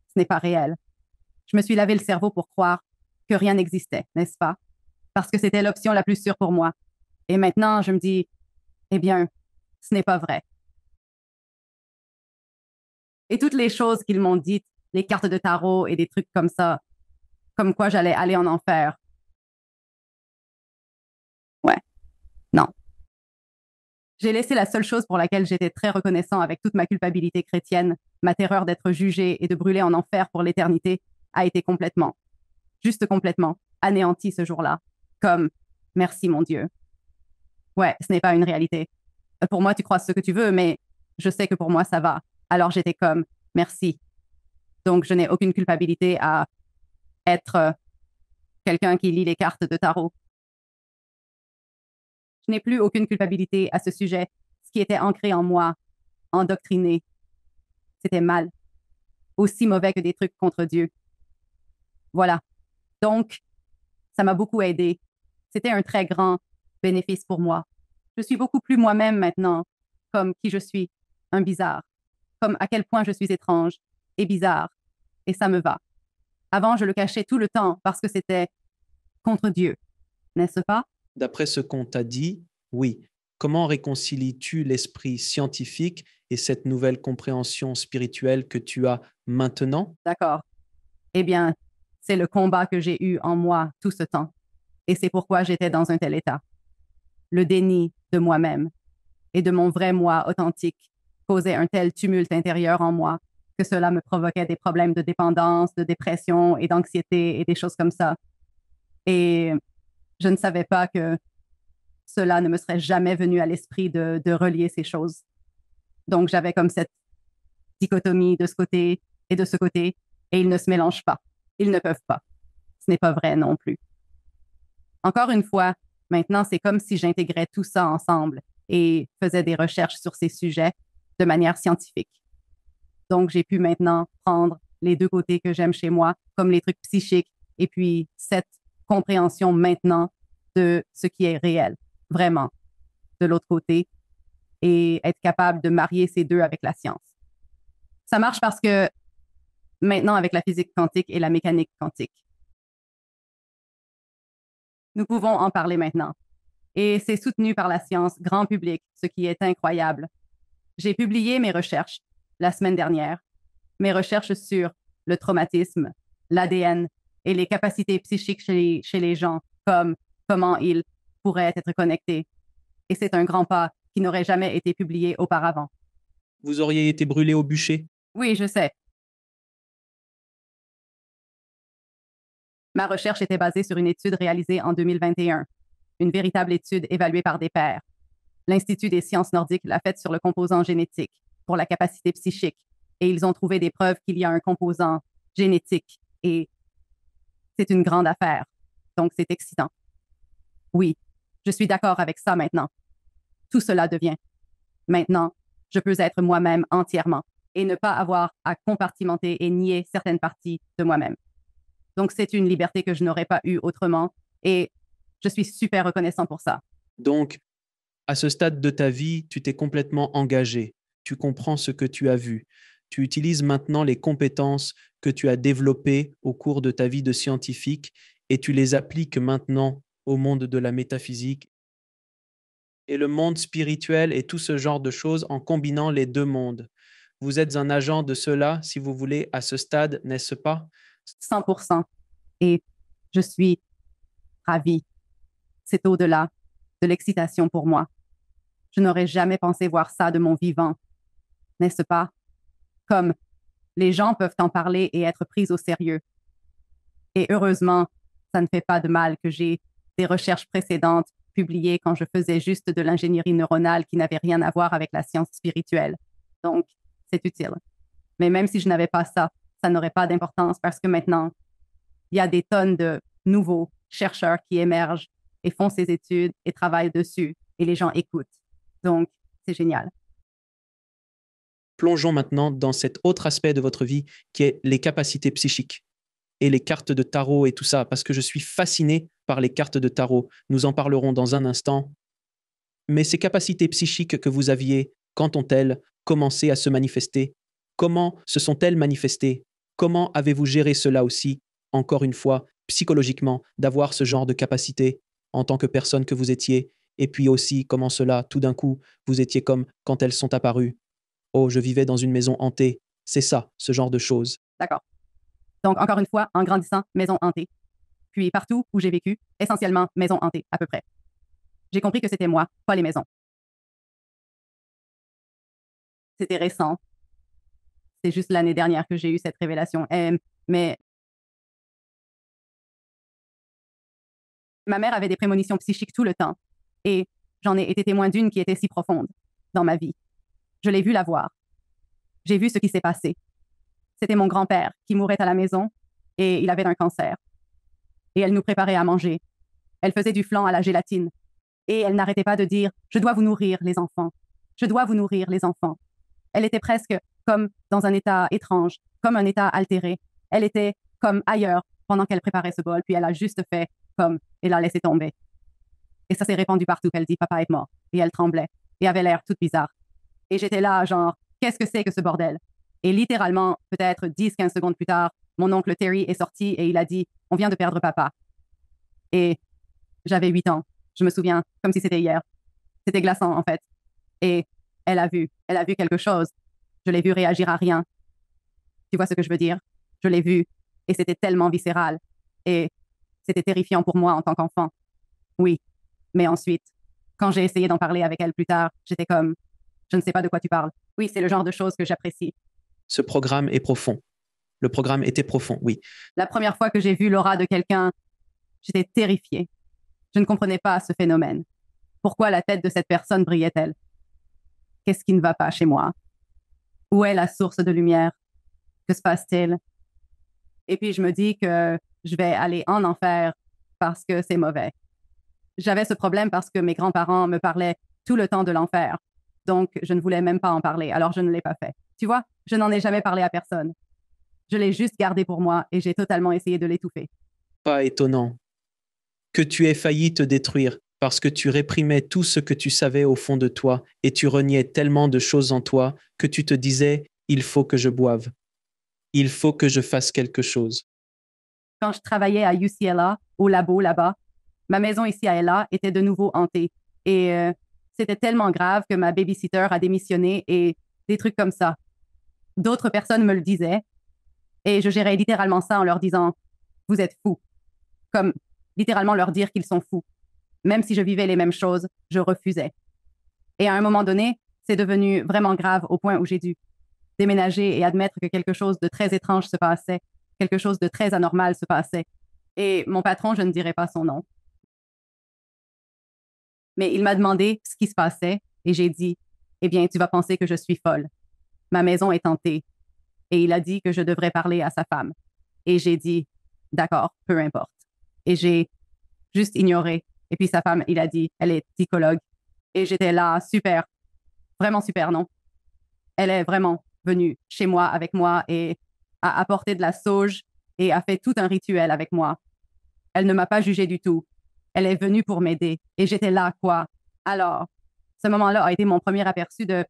ce n'est pas réel. Je me suis lavé le cerveau pour croire que rien n'existait, n'est-ce pas? Parce que c'était l'option la plus sûre pour moi. Et maintenant, je me dis, eh bien, ce n'est pas vrai. Et toutes les choses qu'ils m'ont dites, les cartes de tarot et des trucs comme ça, comme quoi j'allais aller en enfer. Ouais, non. J'ai laissé la seule chose pour laquelle j'étais très reconnaissant avec toute ma culpabilité chrétienne, ma terreur d'être jugé et de brûler en enfer pour l'éternité, a été complètement, juste complètement, anéantie ce jour-là. Comme, merci mon Dieu. Ouais, ce n'est pas une réalité. Pour moi, tu crois ce que tu veux, mais je sais que pour moi, ça va. Alors j'étais comme, merci. Donc, je n'ai aucune culpabilité à être quelqu'un qui lit les cartes de tarot. Je n'ai plus aucune culpabilité à ce sujet. Ce qui était ancré en moi, endoctriné, c'était mal. Aussi mauvais que des trucs contre Dieu. Voilà. Donc, ça m'a beaucoup aidé. C'était un très grand bénéfice pour moi. Je suis beaucoup plus moi-même maintenant, comme qui je suis, un bizarre, comme à quel point je suis étrange et bizarre, et ça me va. Avant, je le cachais tout le temps parce que c'était contre Dieu, n'est-ce pas? D'après ce qu'on t'a dit, oui. Comment réconcilies-tu l'esprit scientifique et cette nouvelle compréhension spirituelle que tu as maintenant? D'accord. Eh bien, c'est le combat que j'ai eu en moi tout ce temps, et c'est pourquoi j'étais dans un tel état. Le déni de moi-même et de mon vrai moi authentique causait un tel tumulte intérieur en moi que cela me provoquait des problèmes de dépendance, de dépression et d'anxiété et des choses comme ça. Et je ne savais pas que cela ne me serait jamais venu à l'esprit de relier ces choses. Donc, j'avais comme cette dichotomie de ce côté et de ce côté, et ils ne se mélangent pas. Ils ne peuvent pas. Ce n'est pas vrai non plus. Encore une fois, maintenant, c'est comme si j'intégrais tout ça ensemble et faisais des recherches sur ces sujets de manière scientifique. Donc, j'ai pu maintenant prendre les deux côtés que j'aime chez moi, comme les trucs psychiques, et puis cette compréhension maintenant de ce qui est réel, vraiment, de l'autre côté, et être capable de marier ces deux avec la science. Ça marche parce que maintenant, avec la physique quantique et la mécanique quantique, nous pouvons en parler maintenant. Et c'est soutenu par la science grand public, ce qui est incroyable. J'ai publié mes recherches la semaine dernière, mes recherches sur le traumatisme, l'ADN et les capacités psychiques chez les gens, comme comment ils pourraient être connectés. Et c'est un grand pas qui n'aurait jamais été publié auparavant. Vous auriez été brûlé au bûcher? Oui, je sais. Ma recherche était basée sur une étude réalisée en 2021, une véritable étude évaluée par des pairs. L'Institut des sciences nordiques l'a faite sur le composant génétique pour la capacité psychique, et ils ont trouvé des preuves qu'il y a un composant génétique, et c'est une grande affaire. Donc, c'est excitant. Oui, je suis d'accord avec ça maintenant. Tout cela devient. Maintenant, je peux être moi-même entièrement et ne pas avoir à compartimenter et nier certaines parties de moi-même. Donc, c'est une liberté que je n'aurais pas eue autrement et je suis super reconnaissant pour ça. Donc, à ce stade de ta vie, tu t'es complètement engagé. Tu comprends ce que tu as vu. Tu utilises maintenant les compétences que tu as développées au cours de ta vie de scientifique et tu les appliques maintenant au monde de la métaphysique et le monde spirituel et tout ce genre de choses en combinant les deux mondes. Vous êtes un agent de cela, si vous voulez, à ce stade, n'est-ce pas? 100%. Et je suis ravie. C'est au-delà de l'excitation pour moi. Je n'aurais jamais pensé voir ça de mon vivant, n'est-ce pas? Comme les gens peuvent en parler et être pris au sérieux. Et heureusement, ça ne fait pas de mal que j'ai des recherches précédentes publiées quand je faisais juste de l'ingénierie neuronale qui n'avait rien à voir avec la science spirituelle. Donc, c'est utile. Mais même si je n'avais pas ça, ça n'aurait pas d'importance parce que maintenant, il y a des tonnes de nouveaux chercheurs qui émergent et font ses études et travaillent dessus et les gens écoutent. Donc, c'est génial. Plongeons maintenant dans cet autre aspect de votre vie qui est les capacités psychiques et les cartes de tarot et tout ça, parce que je suis fasciné par les cartes de tarot. Nous en parlerons dans un instant. Mais ces capacités psychiques que vous aviez, quand ont-elles commencé à se manifester? Comment se sont-elles manifestées? Comment avez-vous géré cela aussi, encore une fois, psychologiquement, d'avoir ce genre de capacité en tant que personne que vous étiez? Et puis aussi, comment cela, tout d'un coup, vous étiez comme quand elles sont apparues? Oh, je vivais dans une maison hantée. C'est ça, ce genre de choses. D'accord. Donc, encore une fois, en grandissant, maison hantée. Puis partout où j'ai vécu, essentiellement maison hantée, à peu près. J'ai compris que c'était moi, pas les maisons. C'était récent. C'est juste l'année dernière que j'ai eu cette révélation. Mais ma mère avait des prémonitions psychiques tout le temps. Et j'en ai été témoin d'une qui était si profonde dans ma vie. Je l'ai vue la voir. J'ai vu ce qui s'est passé. C'était mon grand-père qui mourait à la maison et il avait un cancer. Et elle nous préparait à manger. Elle faisait du flan à la gélatine. Et elle n'arrêtait pas de dire « Je dois vous nourrir, les enfants. Je dois vous nourrir, les enfants. » Elle était presque comme dans un état étrange, comme un état altéré. Elle était comme ailleurs pendant qu'elle préparait ce bol, puis elle a juste fait comme et l'a laissé tomber. Et ça s'est répandu partout qu'elle dit « Papa est mort. » Et elle tremblait et avait l'air toute bizarre. Et j'étais là, genre, qu'est-ce que c'est que ce bordel? Et littéralement, peut-être 10-15 secondes plus tard, mon oncle Terry est sorti et il a dit « On vient de perdre papa. » Et j'avais 8 ans. Je me souviens comme si c'était hier. C'était glaçant, en fait. Et elle a vu quelque chose. Je l'ai vu réagir à rien. Tu vois ce que je veux dire? Je l'ai vu et c'était tellement viscéral. Et c'était terrifiant pour moi en tant qu'enfant. Oui. Mais ensuite, quand j'ai essayé d'en parler avec elle plus tard, j'étais comme, je ne sais pas de quoi tu parles. Oui, c'est le genre de choses que j'apprécie. Ce programme est profond. Le programme était profond, oui. La première fois que j'ai vu l'aura de quelqu'un, j'étais terrifiée. Je ne comprenais pas ce phénomène. Pourquoi la tête de cette personne brillait-elle? Qu'est-ce qui ne va pas chez moi? Où est la source de lumière? Que se passe-t-il? Et puis je me dis que je vais aller en enfer parce que c'est mauvais. J'avais ce problème parce que mes grands-parents me parlaient tout le temps de l'enfer. Donc, je ne voulais même pas en parler, alors je ne l'ai pas fait. Tu vois, je n'en ai jamais parlé à personne. Je l'ai juste gardé pour moi et j'ai totalement essayé de l'étouffer. Pas étonnant que tu aies failli te détruire parce que tu réprimais tout ce que tu savais au fond de toi et tu reniais tellement de choses en toi que tu te disais « il faut que je boive, il faut que je fasse quelque chose ». Quand je travaillais à UCLA, au labo là-bas, ma maison ici à LA était de nouveau hantée. Et c'était tellement grave que ma babysitter a démissionné et des trucs comme ça. D'autres personnes me le disaient et je gérais littéralement ça en leur disant « vous êtes fous ». Comme littéralement leur dire qu'ils sont fous. Même si je vivais les mêmes choses, je refusais. Et à un moment donné, c'est devenu vraiment grave au point où j'ai dû déménager et admettre que quelque chose de très étrange se passait, quelque chose de très anormal se passait. Et mon patron, je ne dirai pas son nom, mais il m'a demandé ce qui se passait et j'ai dit, eh bien, tu vas penser que je suis folle. Ma maison est hantée. Et il a dit que je devrais parler à sa femme. Et j'ai dit, d'accord, peu importe. Et j'ai juste ignoré. Et puis sa femme, il a dit, elle est psychologue. Et j'étais là, super, vraiment super, non? Elle est vraiment venue chez moi avec moi et a apporté de la sauge et a fait tout un rituel avec moi. Elle ne m'a pas jugée du tout. Elle est venue pour m'aider et j'étais là, quoi. Alors, ce moment-là a été mon premier aperçu de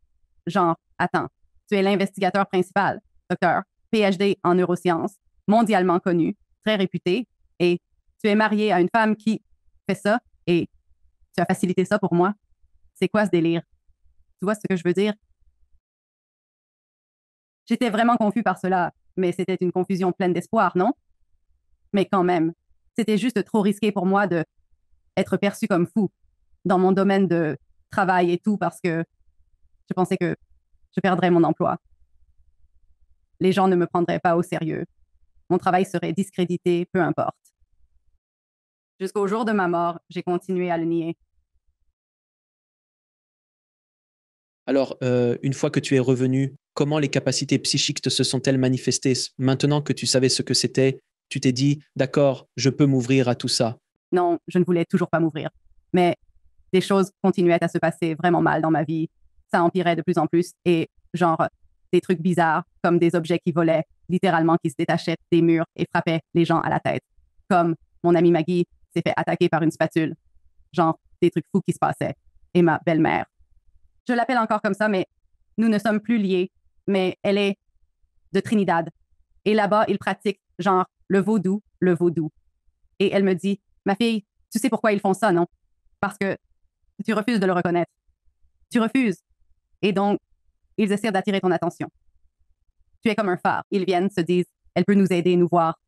genre, attends, tu es l'investigateur principal, docteur, PhD en neurosciences, mondialement connu, très réputé, et tu es marié à une femme qui fait ça et tu as facilité ça pour moi. C'est quoi ce délire? Tu vois ce que je veux dire? J'étais vraiment confus par cela, mais c'était une confusion pleine d'espoir, non? Mais quand même, c'était juste trop risqué pour moi de être perçu comme fou dans mon domaine de travail et tout parce que je pensais que je perdrais mon emploi. Les gens ne me prendraient pas au sérieux. Mon travail serait discrédité, peu importe. Jusqu'au jour de ma mort, j'ai continué à le nier. Alors, une fois que tu es revenu, comment les capacités psychiques te se sont-elles manifestées? Maintenant que tu savais ce que c'était, tu t'es dit, d'accord, je peux m'ouvrir à tout ça. Non, je ne voulais toujours pas m'ouvrir. Mais des choses continuaient à se passer vraiment mal dans ma vie. Ça empirait de plus en plus et genre des trucs bizarres comme des objets qui volaient, littéralement qui se détachaient des murs et frappaient les gens à la tête. Comme mon amie Maggie s'est fait attaquer par une spatule. Genre des trucs fous qui se passaient. Et ma belle-mère. Je l'appelle encore comme ça, mais nous ne sommes plus liés. Mais elle est de Trinidad. Et là-bas, ils pratiquent genre le vaudou, le vaudou. Et elle me dit, ma fille, tu sais pourquoi ils font ça, non? Parce que tu refuses de le reconnaître. Tu refuses. Et donc, ils essaient d'attirer ton attention. Tu es comme un phare. Ils viennent, se disent, elle peut nous aider, nous voir.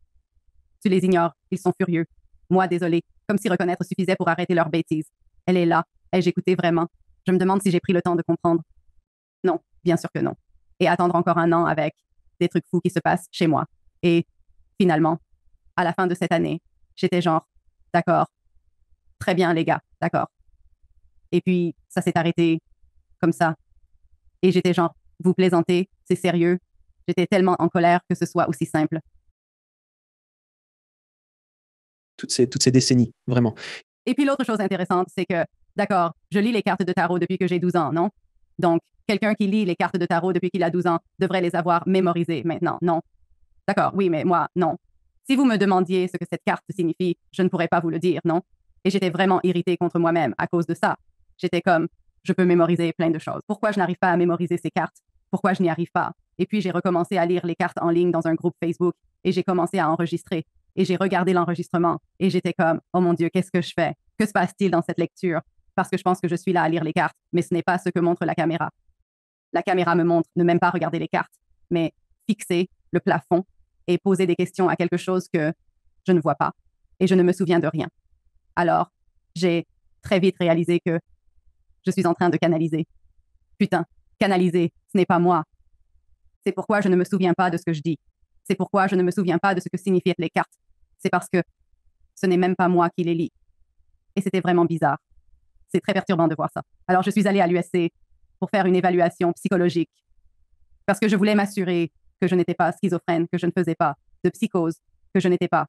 Tu les ignores. Ils sont furieux. Moi, désolée. Comme si reconnaître suffisait pour arrêter leurs bêtises. Elle est là. Ai-je écouté vraiment? Je me demande si j'ai pris le temps de comprendre. Non, bien sûr que non. Et attendre encore un an avec des trucs fous qui se passent chez moi. Et finalement, à la fin de cette année, j'étais genre, d'accord, très bien les gars, d'accord. Et puis, ça s'est arrêté comme ça. Et j'étais genre, vous plaisantez, c'est sérieux. J'étais tellement en colère que ce soit aussi simple. Toutes ces décennies, vraiment. Et puis l'autre chose intéressante, c'est que, d'accord, je lis les cartes de tarot depuis que j'ai 12 ans, non? Donc, quelqu'un qui lit les cartes de tarot depuis qu'il a 12 ans devrait les avoir mémorisées maintenant, non? D'accord, oui, mais moi, non. Si vous me demandiez ce que cette carte signifie, je ne pourrais pas vous le dire, non? Et j'étais vraiment irritée contre moi-même à cause de ça. J'étais comme, je peux mémoriser plein de choses. Pourquoi je n'arrive pas à mémoriser ces cartes? Pourquoi je n'y arrive pas? Et puis j'ai recommencé à lire les cartes en ligne dans un groupe Facebook et j'ai commencé à enregistrer. Et j'ai regardé l'enregistrement et j'étais comme, oh mon Dieu, qu'est-ce que je fais? Que se passe-t-il dans cette lecture? Parce que je pense que je suis là à lire les cartes, mais ce n'est pas ce que montre la caméra. La caméra me montre ne même pas regarder les cartes, mais fixer le plafond et poser des questions à quelque chose que je ne vois pas et je ne me souviens de rien. Alors, j'ai très vite réalisé que je suis en train de canaliser. Putain, canaliser, ce n'est pas moi. C'est pourquoi je ne me souviens pas de ce que je dis. C'est pourquoi je ne me souviens pas de ce que signifiaient les cartes. C'est parce que ce n'est même pas moi qui les lis. Et c'était vraiment bizarre. C'est très perturbant de voir ça. Alors, je suis allée à l'USC pour faire une évaluation psychologique parce que je voulais m'assurer que je n'étais pas schizophrène, que je ne faisais pas de psychose, que je n'étais pas.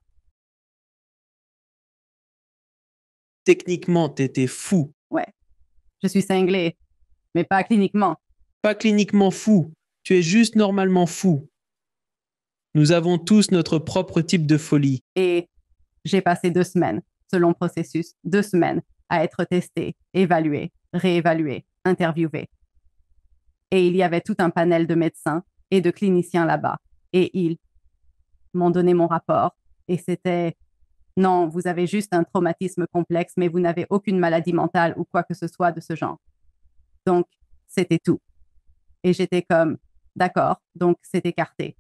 Techniquement, t'étais fou. Ouais, je suis cinglée, mais pas cliniquement. Pas cliniquement fou. Tu es juste normalement fou. Nous avons tous notre propre type de folie. Et j'ai passé 2 semaines, ce long processus, 2 semaines à être testée, évaluée, réévaluée, interviewée. Et il y avait tout un panel de médecins et de cliniciens là-bas. Et ils m'ont donné mon rapport. Et c'était, non, vous avez juste un traumatisme complexe, mais vous n'avez aucune maladie mentale ou quoi que ce soit de ce genre. Donc, c'était tout. Et j'étais comme, d'accord, donc c'est écarté.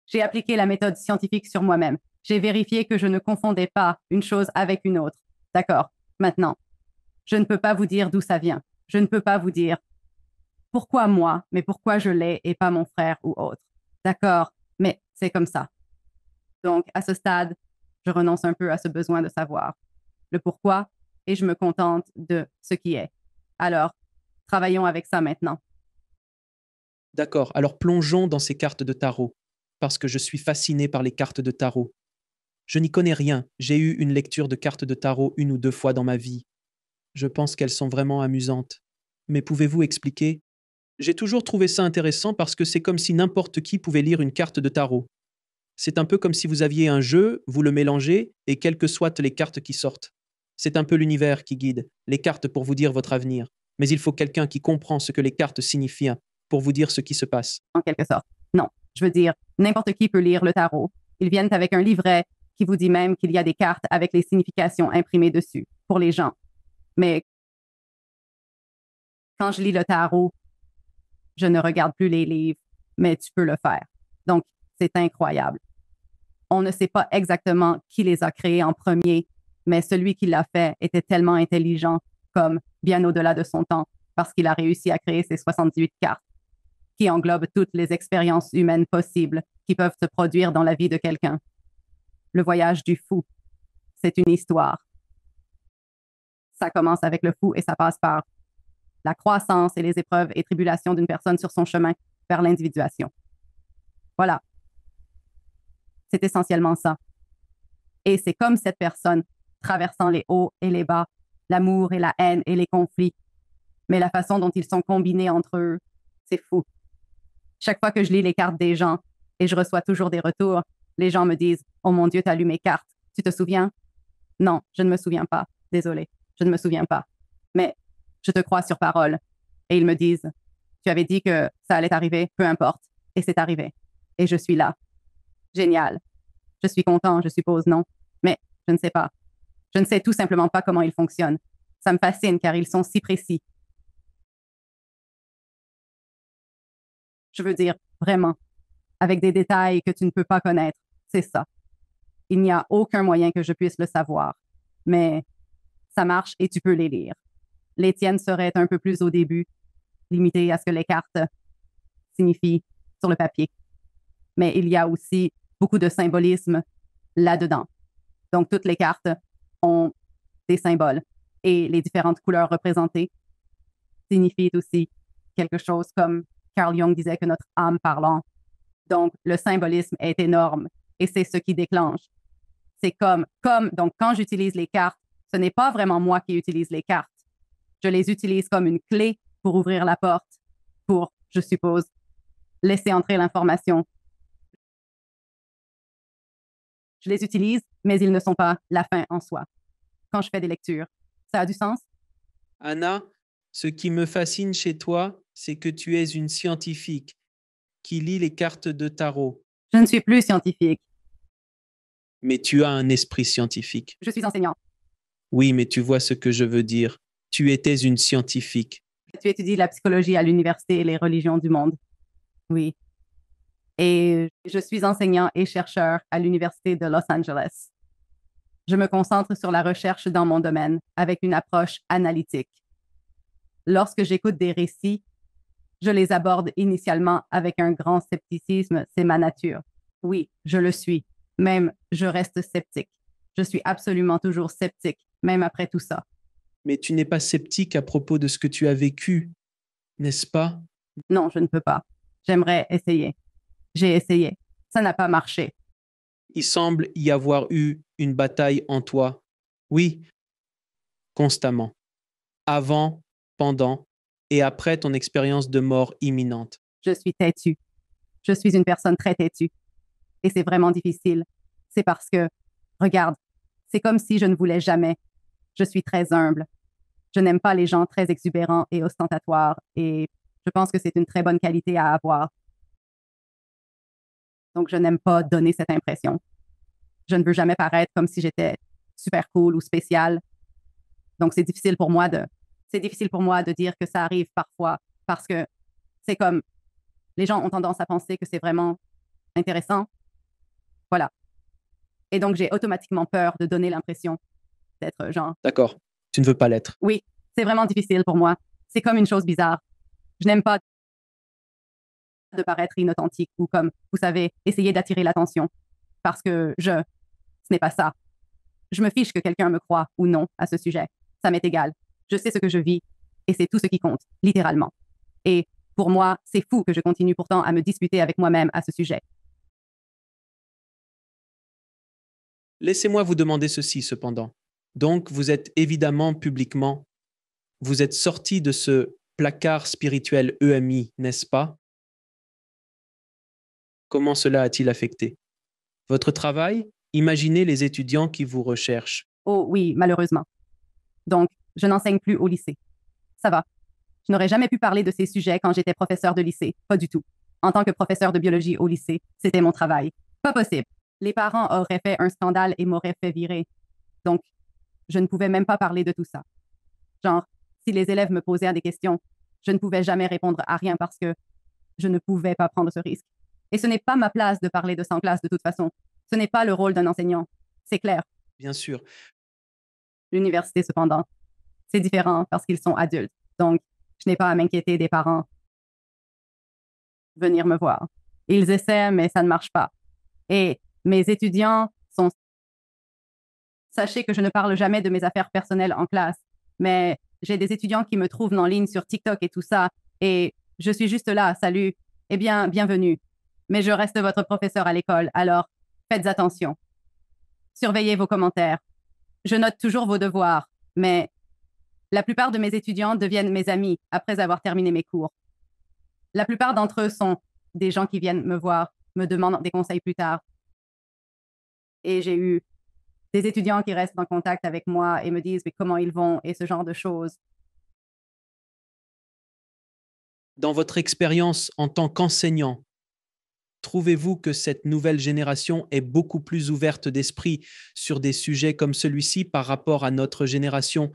J'ai appliqué la méthode scientifique sur moi-même. J'ai vérifié que je ne confondais pas une chose avec une autre. D'accord, maintenant, je ne peux pas vous dire d'où ça vient. Je ne peux pas vous dire pourquoi moi, mais pourquoi je l'ai et pas mon frère ou autre. D'accord, mais c'est comme ça. Donc, à ce stade, je renonce un peu à ce besoin de savoir le pourquoi et je me contente de ce qui est. Alors, travaillons avec ça maintenant. D'accord, alors plongeons dans ces cartes de tarot, parce que je suis fasciné par les cartes de tarot. Je n'y connais rien, j'ai eu une lecture de cartes de tarot 1 ou 2 fois dans ma vie. Je pense qu'elles sont vraiment amusantes. Mais pouvez-vous expliquer? J'ai toujours trouvé ça intéressant parce que c'est comme si n'importe qui pouvait lire une carte de tarot. C'est un peu comme si vous aviez un jeu, vous le mélangez, et quelles que soient les cartes qui sortent. C'est un peu l'univers qui guide, les cartes pour vous dire votre avenir. Mais il faut quelqu'un qui comprend ce que les cartes signifient pour vous dire ce qui se passe. En quelque sorte. Non, je veux dire, n'importe qui peut lire le tarot. Ils viennent avec un livret qui vous dit même qu'il y a des cartes avec les significations imprimées dessus pour les gens. Mais quand je lis le tarot, je ne regarde plus les livres, mais tu peux le faire. Donc, c'est incroyable. On ne sait pas exactement qui les a créés en premier, mais celui qui l'a fait était tellement intelligent, comme bien au-delà de son temps, parce qu'il a réussi à créer ces 78 cartes, qui englobent toutes les expériences humaines possibles qui peuvent se produire dans la vie de quelqu'un. Le voyage du fou, c'est une histoire. Ça commence avec le fou et ça passe par la croissance et les épreuves et tribulations d'une personne sur son chemin vers l'individuation. Voilà. C'est essentiellement ça. Et c'est comme cette personne traversant les hauts et les bas, l'amour et la haine et les conflits. Mais la façon dont ils sont combinés entre eux, c'est fou. Chaque fois que je lis les cartes des gens, et je reçois toujours des retours, les gens me disent « Oh mon Dieu, t'as lu mes cartes. Tu te souviens? » Non, je ne me souviens pas. Désolée, je ne me souviens pas. Mais je te crois sur parole. Et ils me disent « Tu avais dit que ça allait arriver, peu importe. » Et c'est arrivé. Et je suis là. Génial. Je suis content, je suppose, non? Mais je ne sais pas. Je ne sais tout simplement pas comment ils fonctionnent. Ça me fascine car ils sont si précis. Je veux dire, vraiment, avec des détails que tu ne peux pas connaître. C'est ça. Il n'y a aucun moyen que je puisse le savoir. Mais ça marche et tu peux les lire. Les tiennes seraient un peu plus au début, limitées à ce que les cartes signifient sur le papier. Mais il y a aussi beaucoup de symbolisme là-dedans. Donc, toutes les cartes ont des symboles et les différentes couleurs représentées signifient aussi quelque chose comme Carl Jung disait que notre âme parlant. Donc, le symbolisme est énorme et c'est ce qui déclenche. C'est donc, quand j'utilise les cartes, ce n'est pas vraiment moi qui utilise les cartes. Je les utilise comme une clé pour ouvrir la porte, pour, je suppose, laisser entrer l'information. Je les utilise, mais ils ne sont pas la fin en soi. Quand je fais des lectures, ça a du sens? Anna, ce qui me fascine chez toi, c'est que tu es une scientifique qui lit les cartes de tarot. Je ne suis plus scientifique. Mais tu as un esprit scientifique. Je suis enseignant. Oui, mais tu vois ce que je veux dire. Tu étais une scientifique. Tu étudies la psychologie à l'université et les religions du monde. Oui. Et je suis enseignant et chercheur à l'Université de Los Angeles. Je me concentre sur la recherche dans mon domaine avec une approche analytique. Lorsque j'écoute des récits, je les aborde initialement avec un grand scepticisme, c'est ma nature. Oui, je le suis. Même, je reste sceptique. Je suis absolument toujours sceptique, même après tout ça. Mais tu n'es pas sceptique à propos de ce que tu as vécu, n'est-ce pas? Non, je ne peux pas. J'aimerais essayer. J'ai essayé. Ça n'a pas marché. Il semble y avoir eu une bataille en toi. Oui, constamment. Avant, pendant et après ton expérience de mort imminente. Je suis têtue. Je suis une personne très têtue. Et c'est vraiment difficile. C'est parce que, regarde, c'est comme si je ne voulais jamais. Je suis très humble. Je n'aime pas les gens très exubérants et ostentatoires et je pense que c'est une très bonne qualité à avoir. Donc, je n'aime pas donner cette impression. Je ne veux jamais paraître comme si j'étais super cool ou spécial. Donc, c'est difficile pour moi de dire que ça arrive parfois parce que c'est comme les gens ont tendance à penser que c'est vraiment intéressant. Voilà. Et donc, j'ai automatiquement peur de donner l'impression d'être genre. D'accord. Tu ne veux pas l'être. Oui, c'est vraiment difficile pour moi. C'est comme une chose bizarre. Je n'aime pas de paraître inauthentique ou comme, vous savez, essayer d'attirer l'attention. Parce que ce n'est pas ça. Je me fiche que quelqu'un me croit ou non à ce sujet. Ça m'est égal. Je sais ce que je vis et c'est tout ce qui compte, littéralement. Et pour moi, c'est fou que je continue pourtant à me disputer avec moi-même à ce sujet. Laissez-moi vous demander ceci cependant. Donc, vous êtes évidemment publiquement, vous êtes sorti de ce placard spirituel EMI, n'est-ce pas? Comment cela a-t-il affecté votre travail? Imaginez les étudiants qui vous recherchent. Oh oui, malheureusement. Donc, je n'enseigne plus au lycée. Ça va. Je n'aurais jamais pu parler de ces sujets quand j'étais professeur de lycée. Pas du tout. En tant que professeur de biologie au lycée, c'était mon travail. Pas possible. Les parents auraient fait un scandale et m'auraient fait virer. Donc, je ne pouvais même pas parler de tout ça. Genre, si les élèves me posaient des questions, je ne pouvais jamais répondre à rien parce que je ne pouvais pas prendre ce risque. Et ce n'est pas ma place de parler de ça en classe de toute façon. Ce n'est pas le rôle d'un enseignant. C'est clair. Bien sûr. L'université, cependant, c'est différent parce qu'ils sont adultes. Donc, je n'ai pas à m'inquiéter des parents venir me voir. Ils essaient, mais ça ne marche pas. Et mes étudiants sont... Sachez que je ne parle jamais de mes affaires personnelles en classe, mais j'ai des étudiants qui me trouvent en ligne sur TikTok et tout ça, et je suis juste là, salut, eh bien, bienvenue. Mais je reste votre professeur à l'école, alors faites attention. Surveillez vos commentaires. Je note toujours vos devoirs, mais la plupart de mes étudiants deviennent mes amis après avoir terminé mes cours. La plupart d'entre eux sont des gens qui viennent me voir, me demandent des conseils plus tard. Et j'ai eu des étudiants qui restent en contact avec moi et me disent mais comment ils vont et ce genre de choses. Dans votre expérience en tant qu'enseignant, trouvez-vous que cette nouvelle génération est beaucoup plus ouverte d'esprit sur des sujets comme celui-ci par rapport à notre génération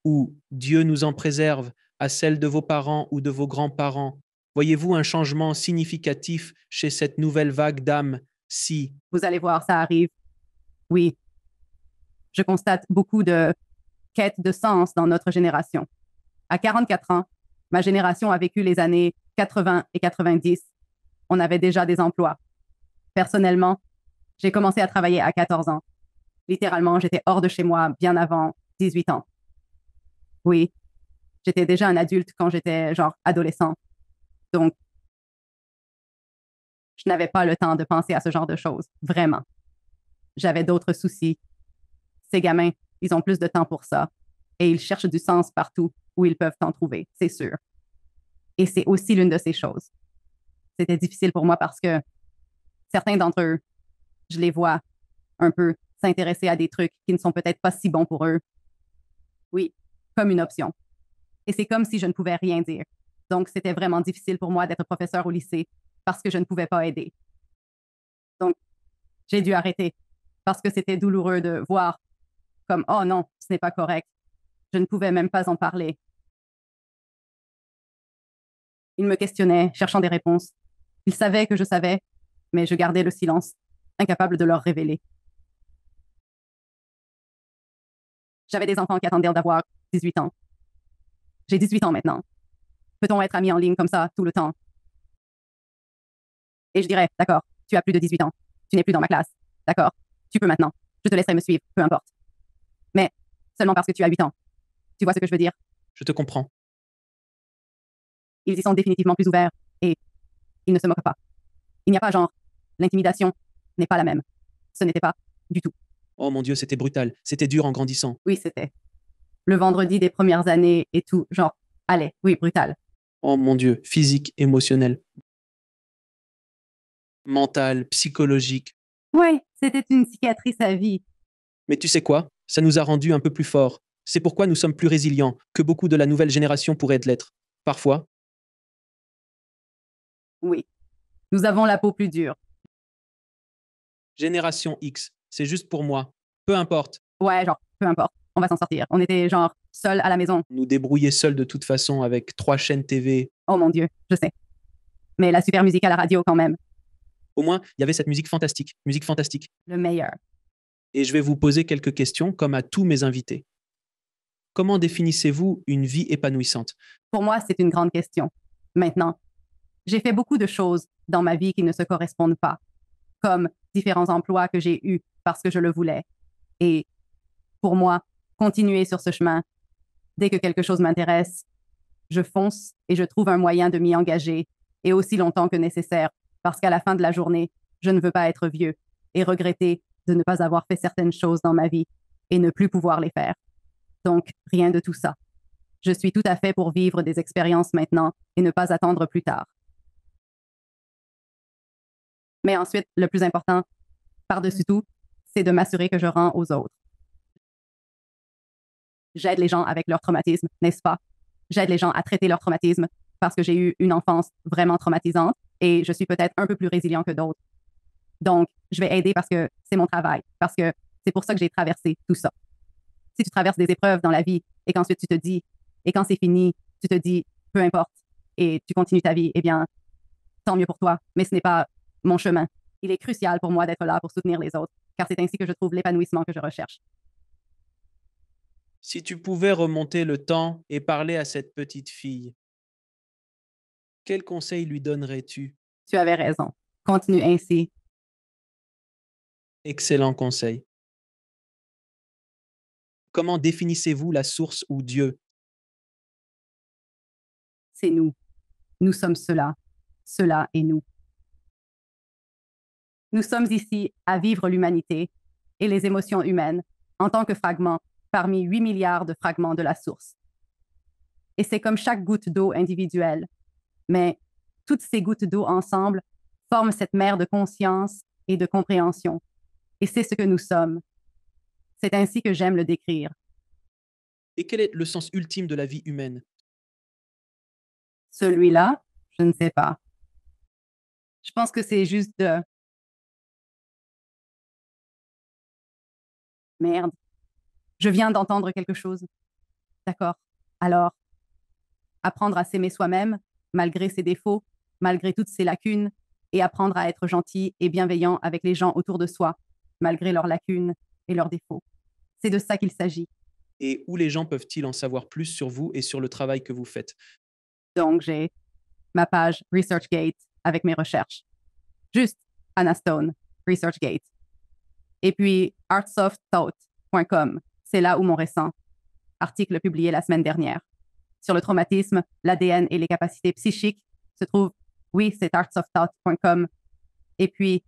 où Dieu nous en préserve, à celle de vos parents ou de vos grands-parents? Voyez-vous un changement significatif chez cette nouvelle vague d'âmes si, Vous allez voir, ça arrive. Oui, je constate beaucoup de quête de sens dans notre génération. À 44 ans, ma génération a vécu les années 80 et 90. On avait déjà des emplois. Personnellement, j'ai commencé à travailler à 14 ans. Littéralement, j'étais hors de chez moi bien avant 18 ans. Oui, j'étais déjà un adulte quand j'étais genre adolescent. Donc, je n'avais pas le temps de penser à ce genre de choses, vraiment. J'avais d'autres soucis. Ces gamins, ils ont plus de temps pour ça et ils cherchent du sens partout où ils peuvent en trouver, c'est sûr. Et c'est aussi l'une de ces choses. C'était difficile pour moi parce que certains d'entre eux, je les vois un peu s'intéresser à des trucs qui ne sont peut-être pas si bons pour eux. Oui, comme une option. Et c'est comme si je ne pouvais rien dire. Donc, c'était vraiment difficile pour moi d'être professeur au lycée parce que je ne pouvais pas aider. Donc, j'ai dû arrêter parce que c'était douloureux de voir comme, oh non, ce n'est pas correct. Je ne pouvais même pas en parler. Ils me questionnaient, cherchant des réponses. Ils savaient que je savais, mais je gardais le silence, incapable de leur révéler. J'avais des enfants qui attendaient d'avoir 18 ans. J'ai 18 ans maintenant. Peut-on être amis en ligne comme ça tout le temps? Et je dirais, d'accord, tu as plus de 18 ans. Tu n'es plus dans ma classe. D'accord, tu peux maintenant. Je te laisserai me suivre, peu importe. Mais seulement parce que tu as 8 ans. Tu vois ce que je veux dire? je te comprends. Ils y sont définitivement plus ouverts et ils ne se moquent pas. Il n'y a pas genre, l'intimidation n'est pas la même. Ce n'était pas du tout. Oh mon Dieu, c'était brutal, c'était dur en grandissant. Oui, c'était. Le vendredi des premières années et tout, genre, allez, oui, brutal. Oh mon Dieu, physique, émotionnel, mental, psychologique. Ouais, c'était une cicatrice à vie. Mais tu sais quoi? Ça nous a rendus un peu plus forts. C'est pourquoi nous sommes plus résilients que beaucoup de la nouvelle génération pourrait l'être. Parfois, Oui. Nous avons la peau plus dure. génération X, c'est juste pour moi. Peu importe, Ouais, genre, peu importe. On va s'en sortir. On était genre seuls à la maison. nous débrouiller seuls de toute façon avec 3 chaînes TV. Oh mon Dieu, je sais. Mais la super musique à la radio quand même. Au moins, il y avait cette musique fantastique, musique fantastique. Le meilleur. Et je vais vous poser quelques questions comme à tous mes invités. Comment définissez-vous une vie épanouissante? Pour moi, c'est une grande question. Maintenant, j'ai fait beaucoup de choses dans ma vie qui ne se correspondent pas, comme différents emplois que j'ai eus parce que je le voulais. Et pour moi, continuer sur ce chemin, dès que quelque chose m'intéresse, je fonce et je trouve un moyen de m'y engager, et aussi longtemps que nécessaire, parce qu'à la fin de la journée, je ne veux pas être vieux et regretter de ne pas avoir fait certaines choses dans ma vie et ne plus pouvoir les faire. Donc, rien de tout ça. Je suis tout à fait pour vivre des expériences maintenant et ne pas attendre plus tard. Mais ensuite, le plus important, par-dessus tout, c'est de m'assurer que je rends aux autres. J'aide les gens avec leur traumatisme, n'est-ce pas? J'aide les gens à traiter leur traumatisme parce que j'ai eu une enfance vraiment traumatisante et je suis peut-être un peu plus résilient que d'autres. Donc, je vais aider parce que c'est mon travail, parce que c'est pour ça que j'ai traversé tout ça. Si tu traverses des épreuves dans la vie et qu'ensuite tu te dis, et quand c'est fini, tu te dis, peu importe, et tu continues ta vie, eh bien, tant mieux pour toi, mais ce n'est pas mon chemin. Il est crucial pour moi d'être là pour soutenir les autres, car c'est ainsi que je trouve l'épanouissement que je recherche. Si tu pouvais remonter le temps et parler à cette petite fille, quel conseil lui donnerais-tu? Tu avais raison. Continue ainsi. Excellent conseil. Comment définissez-vous la source ou Dieu? C'est nous. Nous sommes cela. Cela et nous. Nous sommes ici à vivre l'humanité et les émotions humaines en tant que fragment parmi 8 milliards de fragments de la source. Et c'est comme chaque goutte d'eau individuelle. Mais toutes ces gouttes d'eau ensemble forment cette mer de conscience et de compréhension. Et c'est ce que nous sommes. C'est ainsi que j'aime le décrire. Et quel est le sens ultime de la vie humaine? Celui-là, je ne sais pas. Je pense que c'est juste de... Merde. Je viens d'entendre quelque chose. D'accord. Alors, apprendre à s'aimer soi-même, malgré ses défauts, malgré toutes ses lacunes, et apprendre à être gentil et bienveillant avec les gens autour de soi, malgré leurs lacunes et leurs défauts. C'est de ça qu'il s'agit. Et où les gens peuvent-ils en savoir plus sur vous et sur le travail que vous faites? Donc, j'ai ma page ResearchGate avec mes recherches. Juste Anna Stone, ResearchGate. Et puis, artsoftthought.com, c'est là où mon récent article publié la semaine dernière sur le traumatisme, l'ADN et les capacités psychiques se trouve, oui, c'est artsoftthought.com. Et puis,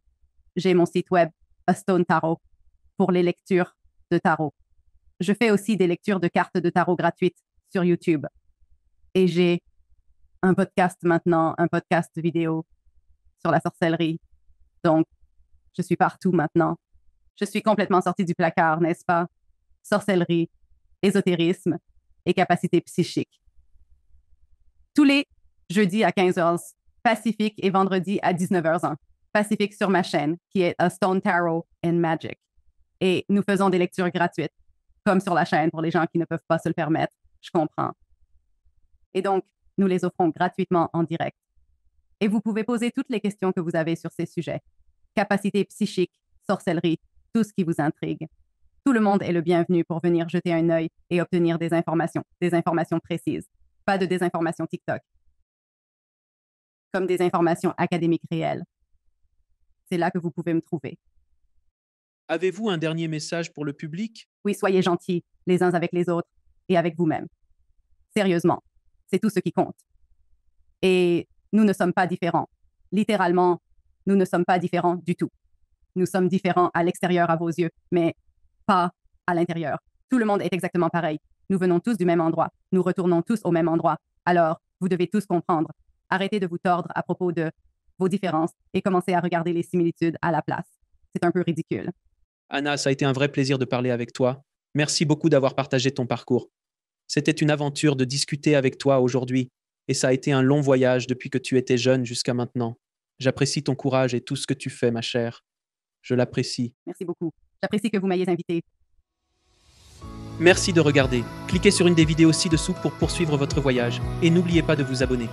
j'ai mon site web, A Stone Tarot, pour les lectures de tarot. Je fais aussi des lectures de cartes de tarot gratuites sur YouTube. Et j'ai un podcast maintenant, un podcast vidéo sur la sorcellerie. Donc, je suis partout maintenant. Je suis complètement sortie du placard, n'est-ce pas? Sorcellerie, ésotérisme et capacité psychique. Tous les jeudis à 15h Pacifique et vendredis à 19h Pacifique sur ma chaîne qui est A Stone Tarot and Magic. Et nous faisons des lectures gratuites, comme sur la chaîne pour les gens qui ne peuvent pas se le permettre. Je comprends. Et donc, nous les offrons gratuitement en direct. Et vous pouvez poser toutes les questions que vous avez sur ces sujets. Capacité psychique, sorcellerie, tout ce qui vous intrigue. Tout le monde est le bienvenu pour venir jeter un œil et obtenir des informations précises. Pas de désinformation TikTok. Comme des informations académiques réelles. C'est là que vous pouvez me trouver. Avez-vous un dernier message pour le public? Oui, soyez gentils les uns avec les autres et avec vous-même. Sérieusement, c'est tout ce qui compte. Et nous ne sommes pas différents. Littéralement, nous ne sommes pas différents du tout. Nous sommes différents à l'extérieur à vos yeux, mais pas à l'intérieur. Tout le monde est exactement pareil. Nous venons tous du même endroit. Nous retournons tous au même endroit. Alors, vous devez tous comprendre. Arrêtez de vous tordre à propos de vos différences et commencez à regarder les similitudes à la place. C'est un peu ridicule. Anna, ça a été un vrai plaisir de parler avec toi. Merci beaucoup d'avoir partagé ton parcours. C'était une aventure de discuter avec toi aujourd'hui, et ça a été un long voyage depuis que tu étais jeune jusqu'à maintenant. J'apprécie ton courage et tout ce que tu fais, ma chère. Je l'apprécie. Merci beaucoup. J'apprécie que vous m'ayez invité. Merci de regarder. Cliquez sur une des vidéos ci-dessous pour poursuivre votre voyage, et n'oubliez pas de vous abonner.